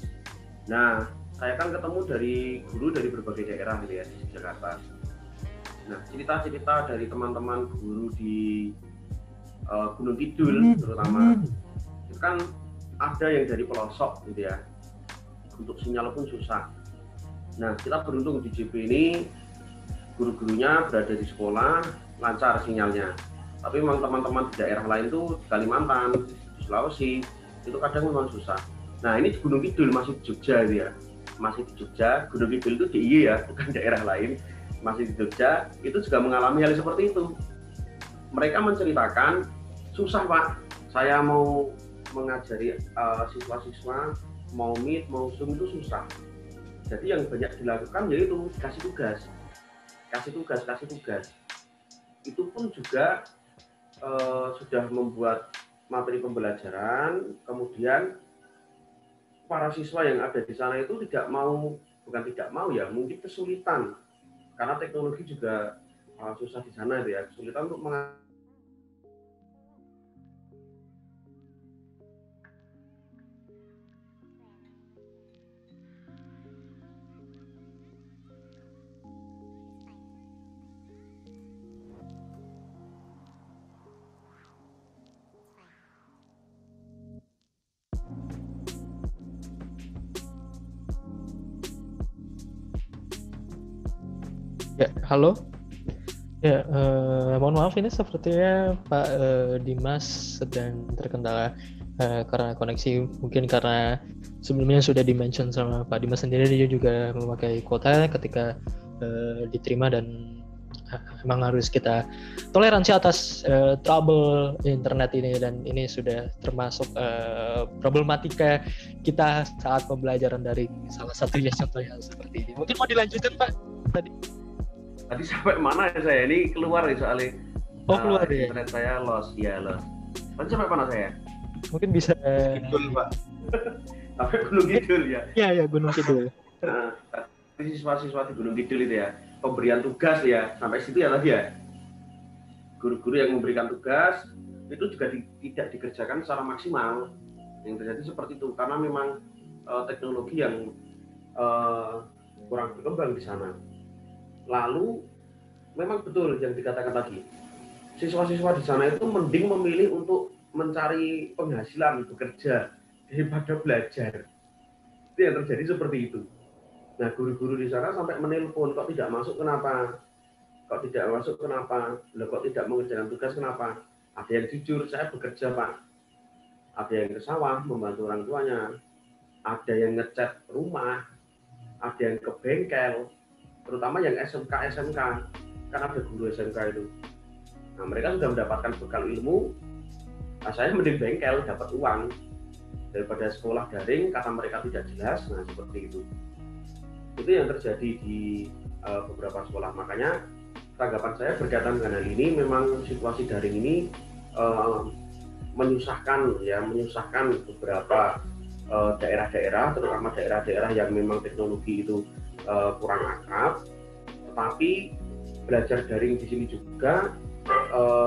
Nah, saya kan ketemu dari guru dari berbagai daerah gitu ya di Jakarta. Nah, cerita-cerita dari teman-teman guru di Gunung Kidul terutama, itu kan ada yang dari pelosok gitu ya, untuk sinyal pun susah. Nah, kita beruntung di JP ini guru-gurunya berada di sekolah, lancar sinyalnya. Tapi memang teman-teman di daerah lain tuh, di Kalimantan, di Sulawesi, itu kadang memang susah. Nah, ini di Gunung Kidul, masih di Jogja gitu ya, masih di Jogja. Gunung Kidul itu di IE ya, bukan daerah lain, masih di Jogja. Itu juga mengalami hal seperti itu. Mereka menceritakan, susah Pak, saya mau mengajari siswa-siswa, mau meet, mau zoom itu susah. Jadi yang banyak dilakukan yaitu kasih tugas. Itu pun juga sudah membuat materi pembelajaran, kemudian para siswa yang ada di sana itu bukan tidak mau ya, mungkin kesulitan, karena teknologi juga susah di sana itu ya, kesulitan untuk Ya, halo. Ya, mohon maaf, ini sepertinya Pak Dimas sedang terkendala karena koneksi. Mungkin karena sebelumnya sudah di-mention sama Pak Dimas sendiri, dia juga memakai kuota ketika diterima, dan memang harus kita toleransi atas trouble internet ini, dan ini sudah termasuk problematika kita saat pembelajaran dari salah satu contoh yang seperti ini. Mungkin mau dilanjutkan Pak tadi sampai mana ya saya? Ini keluar nih soalnya. Keluar ya? Internet saya lost. Tadi sampai mana saya? Mungkin bisa Kidul Pak. Sampai Gunung Kidul ya? Iya, Gunung Kidul. Nah, siswa-siswa di Gunung Kidul itu ya, pemberian tugas ya, sampai situ ya tadi ya. Guru-guru yang memberikan tugas, itu juga tidak dikerjakan secara maksimal. Yang terjadi seperti itu, karena memang teknologi yang kurang berkembang di sana. Lalu memang betul yang dikatakan tadi, siswa-siswa di sana itu mending memilih untuk mencari penghasilan, bekerja daripada belajar. Itu yang terjadi seperti itu. Nah, guru-guru di sana sampai menelpon, kok tidak masuk kenapa? Kok tidak masuk kenapa? Loh, kok tidak mengerjakan tugas kenapa? Ada yang jujur, saya bekerja Pak. Ada yang ke sawah membantu orang tuanya. Ada yang ngecat rumah. Ada yang ke bengkel. Terutama yang SMK, kan ada guru SMK itu. Nah, mereka sudah mendapatkan bekal ilmu. Nah, saya mending bengkel, dapat uang daripada sekolah daring, kata mereka tidak jelas. Nah, seperti itu. Itu yang terjadi di beberapa sekolah. Makanya tanggapan saya berkaitan dengan hal ini, memang situasi daring ini menyusahkan beberapa daerah-daerah, terutama daerah-daerah yang memang teknologi itu kurang akrab. Tetapi belajar daring di sini juga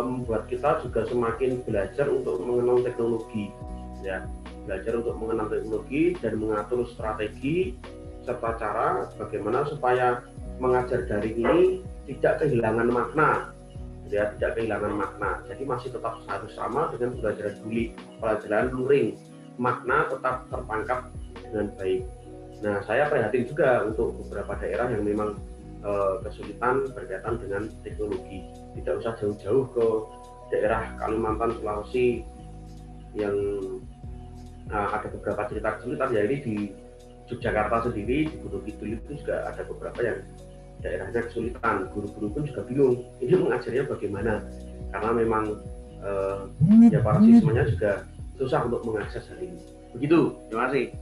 membuat kita juga semakin belajar untuk mengenal teknologi, ya, belajar untuk mengenal teknologi dan mengatur strategi serta cara bagaimana supaya mengajar daring ini tidak kehilangan makna, ya, tidak kehilangan makna. Jadi masih tetap harus sama dengan pelajaran luring, makna tetap tertangkap dengan baik. Nah, saya prihatin juga untuk beberapa daerah yang memang kesulitan berkaitan dengan teknologi. Tidak usah jauh-jauh ke daerah Kalimantan, Sulawesi yang ada beberapa cerita kesulitan, ya ini di Yogyakarta sendiri, di Gunung Kidul itu juga ada beberapa yang daerahnya kesulitan. Guru-guru pun juga bingung ini mengajarnya bagaimana, karena memang ya para siswanya juga susah untuk mengakses hal ini. Begitu, terima kasih.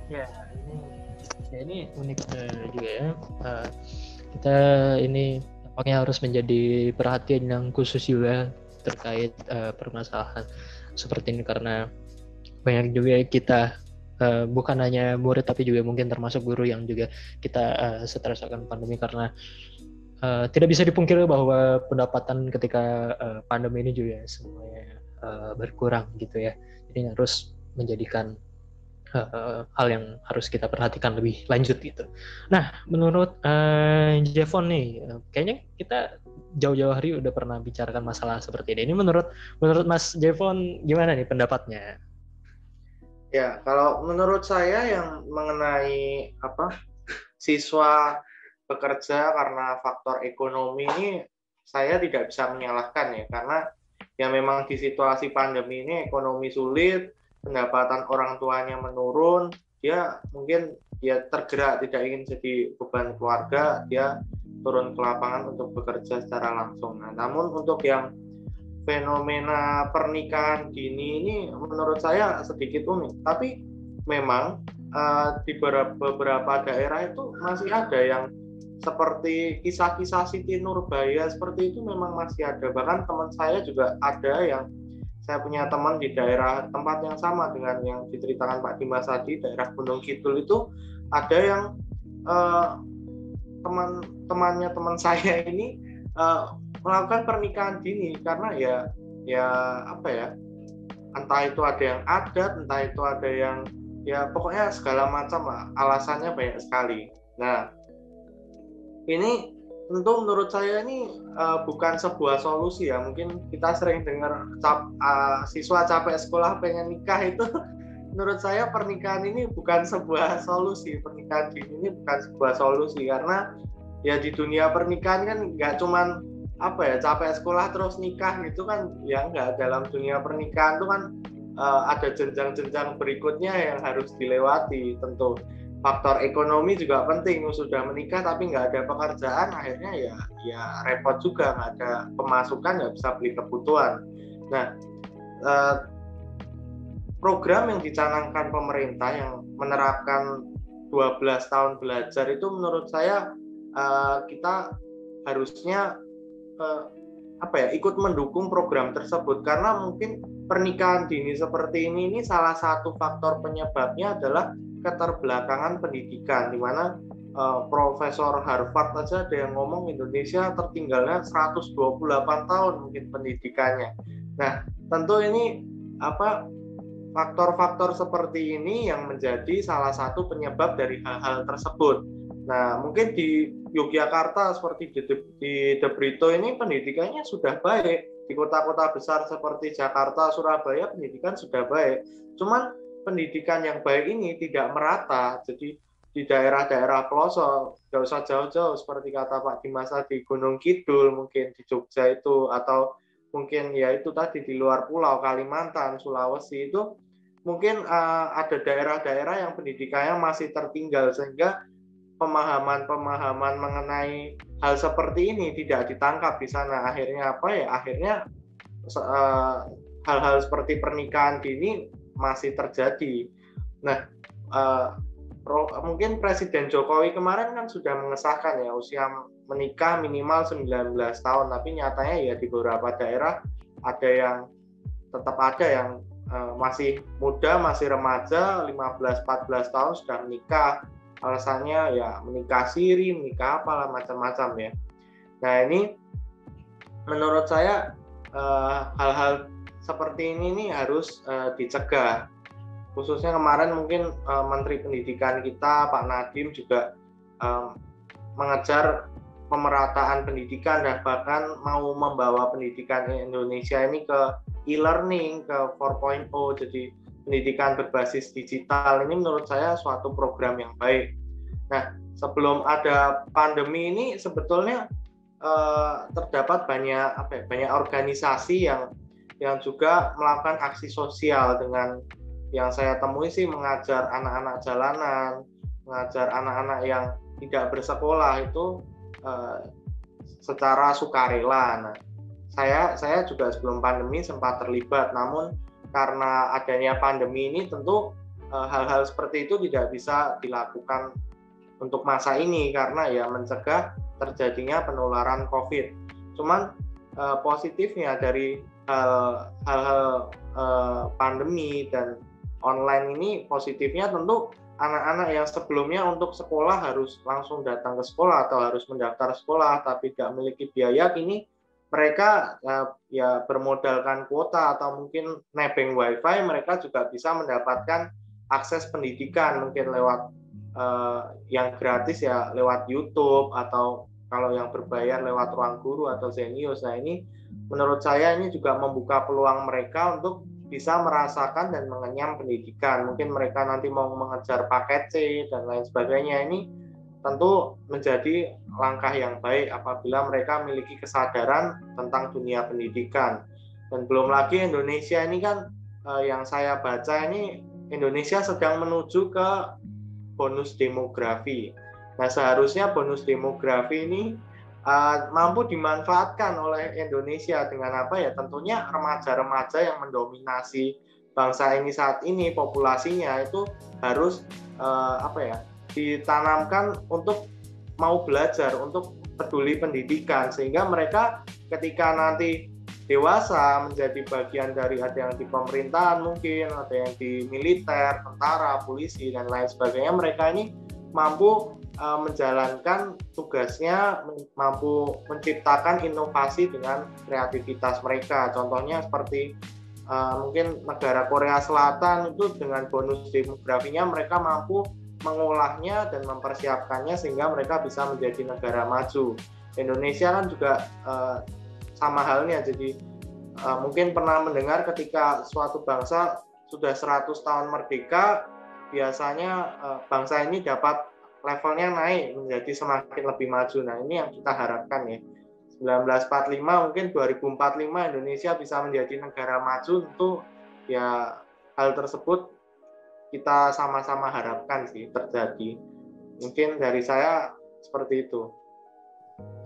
Ya ini unik juga ya. Kita ini nampaknya harus menjadi perhatian yang khusus juga terkait permasalahan seperti ini, karena banyak juga kita bukan hanya murid tapi juga mungkin termasuk guru yang juga kita stres akan pandemi, karena tidak bisa dipungkiri bahwa pendapatan ketika pandemi ini juga semuanya berkurang gitu ya. Jadi harus menjadikan hal yang harus kita perhatikan lebih lanjut gitu. Nah, menurut Jevon nih, kayaknya kita jauh-jauh hari udah pernah bicarakan masalah seperti ini. Ini menurut Mas Jevon gimana nih pendapatnya? Ya, kalau menurut saya yang mengenai siswa bekerja karena faktor ekonomi ini, saya tidak bisa menyalahkan ya, karena ya memang di situasi pandemi ini ekonomi sulit, pendapatan orang tuanya menurun, dia mungkin tergerak, tidak ingin jadi beban keluarga, dia turun ke lapangan untuk bekerja secara langsung. Nah, namun untuk yang fenomena pernikahan dini ini menurut saya sedikit unik, tapi memang di beberapa daerah itu masih ada yang seperti kisah-kisah Siti Nurbaya seperti itu, memang masih ada. Bahkan teman saya juga ada yang, saya punya teman di daerah tempat yang sama dengan yang diceritakan Pak Dimas tadi, daerah Gunung Kidul itu ada yang teman saya ini melakukan pernikahan dini karena entah itu ada yang adat, entah itu ada yang pokoknya segala macam lah, alasannya banyak sekali. Nah, ini tentu menurut saya ini bukan sebuah solusi ya. Mungkin kita sering dengar siswa capek sekolah pengen nikah, itu menurut saya pernikahan ini bukan sebuah solusi. Pernikahan dini ini bukan sebuah solusi, karena ya di dunia pernikahan kan nggak cuman capek sekolah terus nikah gitu kan, ya nggak. Dalam dunia pernikahan itu kan ada jenjang-jenjang berikutnya yang harus dilewati. Tentu faktor ekonomi juga penting. Sudah menikah tapi nggak ada pekerjaan, akhirnya ya repot juga, nggak ada pemasukan, nggak bisa beli kebutuhan. Nah, program yang dicanangkan pemerintah yang menerapkan 12 tahun belajar itu menurut saya kita harusnya ikut mendukung program tersebut, karena mungkin pernikahan dini seperti ini salah satu faktor penyebabnya adalah keterbelakangan pendidikan, di mana Profesor Harvard aja ada yang ngomong Indonesia tertinggalnya 128 tahun mungkin pendidikannya. Nah, tentu ini faktor-faktor seperti ini yang menjadi salah satu penyebab dari hal-hal tersebut. Nah, mungkin di Yogyakarta seperti di De Brito ini pendidikannya sudah baik. Di kota-kota besar seperti Jakarta, Surabaya pendidikan sudah baik. Cuman pendidikan yang baik ini tidak merata. Jadi di daerah-daerah pelosok, nggak usah jauh-jauh seperti kata Pak Dimas di Gunung Kidul, mungkin di Jogja itu, atau mungkin ya itu tadi di luar pulau, Kalimantan, Sulawesi itu, mungkin ada daerah-daerah yang pendidikannya masih tertinggal, sehingga pemahaman mengenai hal seperti ini tidak ditangkap di sana. Akhirnya akhirnya hal-hal seperti pernikahan dini masih terjadi. Nah, mungkin Presiden Jokowi kemarin kan sudah mengesahkan ya usia menikah minimal 19 tahun, tapi nyatanya ya di beberapa daerah ada yang tetap ada yang masih muda, masih remaja, 15-14 tahun sudah menikah. Alasannya ya menikah siri, menikah apalah macam-macam ya. Nah ini menurut saya hal-hal seperti ini nih harus dicegah. Khususnya kemarin mungkin Menteri Pendidikan kita Pak Nadiem juga mengejar pemerataan pendidikan dan bahkan mau membawa pendidikan Indonesia ini ke e-learning, ke 4.0, jadi pendidikan berbasis digital. Ini menurut saya suatu program yang baik. Nah, sebelum ada pandemi ini sebetulnya terdapat banyak organisasi yang juga melakukan aksi sosial dengan yang saya temui sih mengajar anak-anak jalanan, mengajar anak-anak yang tidak bersekolah itu secara sukarela. Nah, saya juga sebelum pandemi sempat terlibat, namun karena adanya pandemi ini tentu hal-hal seperti itu tidak bisa dilakukan untuk masa ini karena ya mencegah terjadinya penularan COVID. Cuman positifnya dari hal-hal pandemi dan online ini positifnya tentu anak-anak yang sebelumnya untuk sekolah harus langsung datang ke sekolah atau harus mendaftar sekolah tapi tidak memiliki biaya, kini mereka ya bermodalkan kuota atau mungkin nebeng wifi, mereka juga bisa mendapatkan akses pendidikan mungkin lewat yang gratis ya lewat YouTube atau kalau yang berbayar lewat Ruang Guru atau Zenius. Nah ini menurut saya ini juga membuka peluang mereka untuk bisa merasakan dan mengenyam pendidikan. Mungkin mereka nanti mau mengejar paket C dan lain sebagainya. Ini tentu menjadi langkah yang baik apabila mereka memiliki kesadaran tentang dunia pendidikan. Dan belum lagi Indonesia ini kan yang saya baca ini Indonesia sedang menuju ke bonus demografi. Nah seharusnya bonus demografi ini mampu dimanfaatkan oleh Indonesia dengan apa ya? Tentunya remaja-remaja yang mendominasi bangsa ini saat ini populasinya itu harus ditanamkan untuk mau belajar, untuk peduli pendidikan sehingga mereka ketika nanti dewasa menjadi bagian dari ada yang di pemerintahan mungkin, ada yang di militer, tentara, polisi dan lain sebagainya, mereka ini mampu menjalankan tugasnya, mampu menciptakan inovasi dengan kreativitas mereka. Contohnya seperti mungkin negara Korea Selatan itu dengan bonus demografinya mereka mampu mengolahnya dan mempersiapkannya sehingga mereka bisa menjadi negara maju. Indonesia kan juga sama halnya, jadi mungkin pernah mendengar ketika suatu bangsa sudah 100 tahun merdeka, biasanya bangsa ini dapat levelnya naik menjadi semakin lebih maju. Nah ini yang kita harapkan ya. 1945 mungkin 2045 Indonesia bisa menjadi negara maju, tentu ya hal tersebut kita sama-sama harapkan sih terjadi. Mungkin dari saya seperti itu.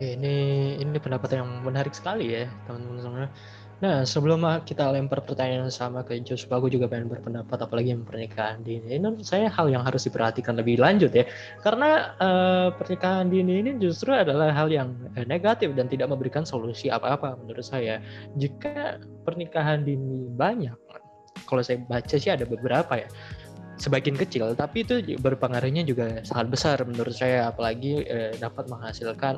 Ini pendapat yang menarik sekali ya teman-teman. Nah sebelum kita lempar pertanyaan sama ke Joshua, aku juga pengen berpendapat apalagi yang pernikahan dini. Ini menurut saya hal yang harus diperhatikan lebih lanjut ya. Karena pernikahan dini ini justru adalah hal yang negatif dan tidak memberikan solusi apa-apa menurut saya. Jika pernikahan dini banyak, kalau saya baca sih ada beberapa ya, sebagian kecil, tapi itu berpengaruhnya juga sangat besar menurut saya, apalagi dapat menghasilkan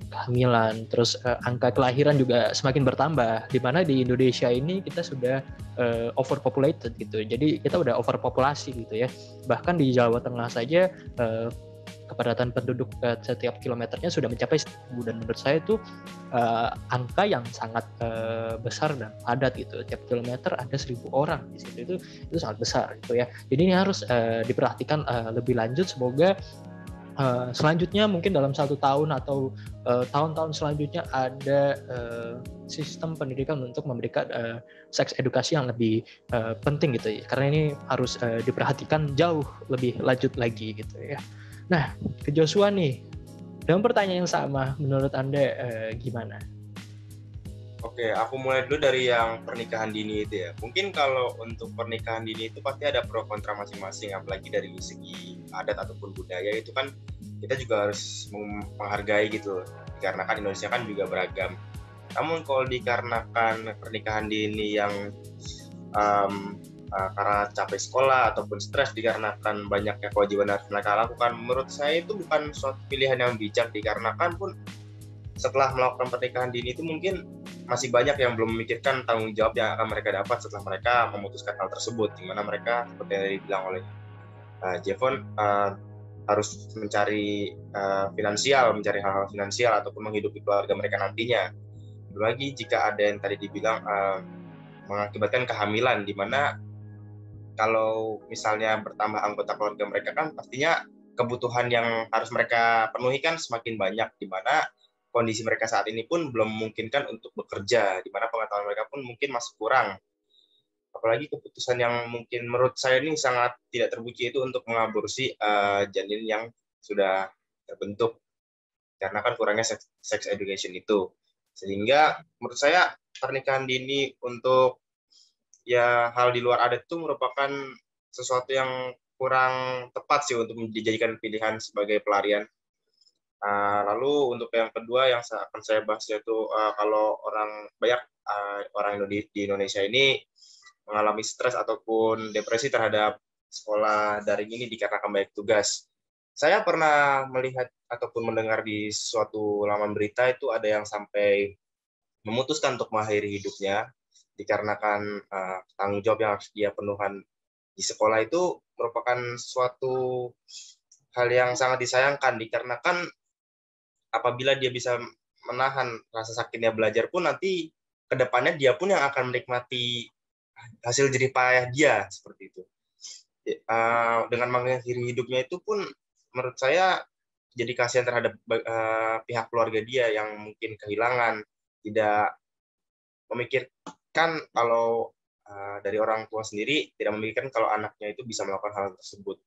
kehamilan, terus angka kelahiran juga semakin bertambah, di mana di Indonesia ini kita sudah overpopulated gitu, jadi kita udah overpopulasi gitu ya. Bahkan di Jawa Tengah saja kepadatan penduduk setiap kilometernya sudah mencapai 1.000, dan menurut saya itu angka yang sangat besar dan padat gitu. Tiap kilometer ada 1.000 orang di situ, itu sangat besar gitu ya. Jadi ini harus diperhatikan lebih lanjut. Semoga selanjutnya mungkin dalam 1 tahun atau tahun-tahun selanjutnya ada sistem pendidikan untuk memberikan seks edukasi yang lebih penting gitu ya, karena ini harus diperhatikan jauh lebih lanjut lagi gitu ya. Nah, ke Joshua nih, dengan pertanyaan yang sama, menurut Anda gimana? Oke, aku mulai dulu dari yang pernikahan dini itu ya. Mungkin kalau untuk pernikahan dini itu pasti ada pro kontra masing-masing, apalagi dari segi adat ataupun budaya itu kan kita juga harus menghargai gitu. Dikarenakan Indonesia kan juga beragam. Namun kalau dikarenakan pernikahan dini yang karena capek sekolah ataupun stres dikarenakan banyaknya kewajiban yang harus mereka lakukan, menurut saya itu bukan suatu pilihan yang bijak, dikarenakan pun setelah melakukan pernikahan dini itu mungkin masih banyak yang belum memikirkan tanggung jawab yang akan mereka dapat setelah mereka memutuskan hal tersebut, di mana mereka seperti yang dibilang oleh Jevon harus mencari mencari hal-hal finansial ataupun menghidupi keluarga mereka nantinya. Belum lagi jika ada yang tadi dibilang mengakibatkan kehamilan, di mana kalau misalnya bertambah anggota keluarga mereka kan pastinya kebutuhan yang harus mereka penuhi kan semakin banyak, di mana kondisi mereka saat ini pun belum memungkinkan untuk bekerja, di mana pengetahuan mereka pun mungkin masih kurang. Apalagi keputusan yang mungkin menurut saya ini sangat tidak terpuji itu untuk mengaborsi janin yang sudah terbentuk, karena kan kurangnya sex education itu. Sehingga menurut saya pernikahan dini untuk ya hal di luar adat itu merupakan sesuatu yang kurang tepat sih untuk dijadikan pilihan sebagai pelarian. Lalu untuk yang kedua yang akan saya bahas yaitu kalau banyak orang di Indonesia ini mengalami stres ataupun depresi terhadap sekolah daring ini dikarenakan banyak tugas. Saya pernah melihat ataupun mendengar di suatu laman berita itu ada yang sampai memutuskan untuk mengakhiri hidupnya dikarenakan tanggung jawab yang harus dia penuhkan di sekolah itu merupakan suatu hal yang sangat disayangkan, dikarenakan apabila dia bisa menahan rasa sakitnya belajar pun nanti kedepannya dia pun yang akan menikmati hasil jerih payah dia seperti itu. Dengan mengakhiri hidupnya itu pun menurut saya jadi kasihan terhadap pihak keluarga dia yang mungkin kehilangan, tidak memikirkan kalau dari orang tua sendiri tidak memikirkan kalau anaknya itu bisa melakukan hal tersebut.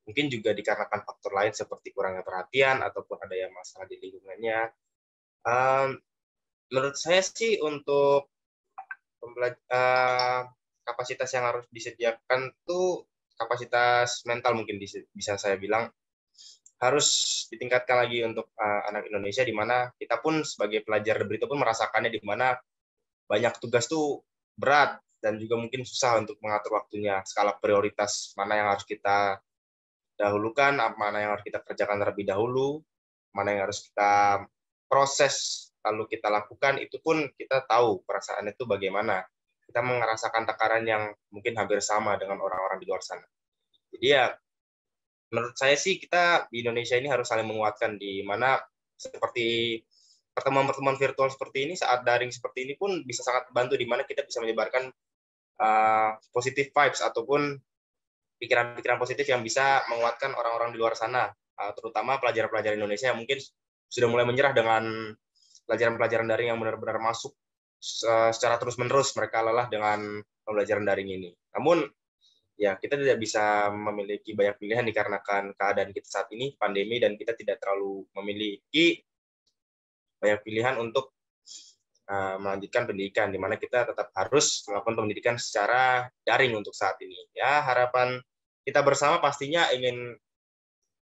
Mungkin juga dikarenakan faktor lain seperti kurangnya perhatian ataupun ada yang masalah di lingkungannya. Menurut saya sih untuk kapasitas yang harus disediakan tuh kapasitas mental mungkin bisa saya bilang harus ditingkatkan lagi untuk anak Indonesia, di mana kita pun sebagai pelajar berita pun merasakannya, di mana banyak tugas tuh berat dan juga mungkin susah untuk mengatur waktunya, skala prioritas mana yang harus kita dahulukan, mana yang harus kita kerjakan terlebih dahulu, mana yang harus kita proses lalu kita lakukan, itu pun kita tahu perasaan itu bagaimana. Kita merasakan tekanan yang mungkin hampir sama dengan orang-orang di luar sana. Jadi ya menurut saya sih kita di Indonesia ini harus saling menguatkan, di mana seperti pertemuan-pertemuan virtual seperti ini, saat daring seperti ini pun bisa sangat membantu, di mana kita bisa menyebarkan positive vibes ataupun pikiran-pikiran positif yang bisa menguatkan orang-orang di luar sana, terutama pelajar-pelajar Indonesia yang mungkin sudah mulai menyerah dengan pelajaran-pelajaran daring yang benar-benar masuk secara terus-menerus. Mereka lelah dengan pembelajaran daring ini. Namun, ya kita tidak bisa memiliki banyak pilihan dikarenakan keadaan kita saat ini, pandemi, dan kita tidak terlalu memiliki banyak pilihan untuk melanjutkan pendidikan, di mana kita tetap harus melakukan pendidikan secara daring untuk saat ini. Ya, harapan kita bersama pastinya ingin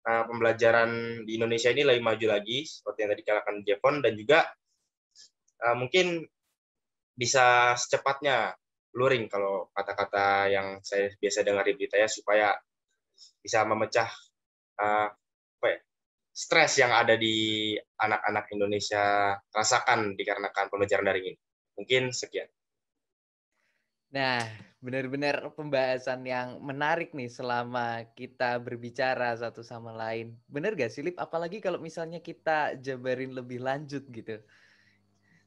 pembelajaran di Indonesia ini lebih maju lagi, seperti yang tadi dikatakan Jevon, dan juga mungkin bisa secepatnya luring, kalau kata-kata yang saya biasa dengar di berita ya, supaya bisa memecah stres yang ada di anak-anak Indonesia rasakan dikarenakan pembelajaran daring ini. Mungkin sekian. Nah, benar-benar pembahasan yang menarik nih selama kita berbicara satu sama lain. Benar gak sih, Lip? Apalagi kalau misalnya kita jabarin lebih lanjut gitu.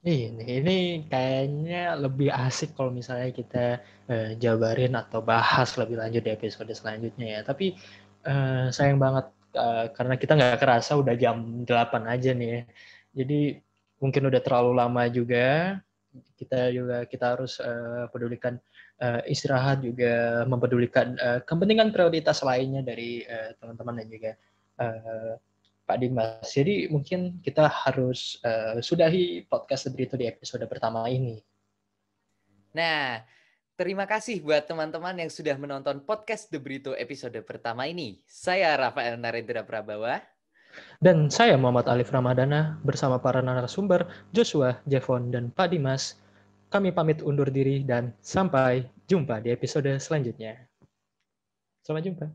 Ini kayaknya lebih asik kalau misalnya kita jabarin atau bahas lebih lanjut di episode selanjutnya ya. Tapi sayang banget karena kita nggak kerasa udah jam 8 aja nih ya. Jadi mungkin udah terlalu lama juga. Kita harus pedulikan istirahat, juga mempedulikan kepentingan prioritas lainnya dari teman-teman dan juga Pak Dimas. Jadi mungkin kita harus sudahi podcast The Brito di episode pertama ini. Nah, terima kasih buat teman-teman yang sudah menonton podcast The Brito episode pertama ini. Saya Rafael Narendra Prabawa. Dan saya Muhammad Alif Ramadana bersama para narasumber Joshua, Jevon, dan Pak Dimas. Kami pamit undur diri dan sampai jumpa di episode selanjutnya. Sampai jumpa.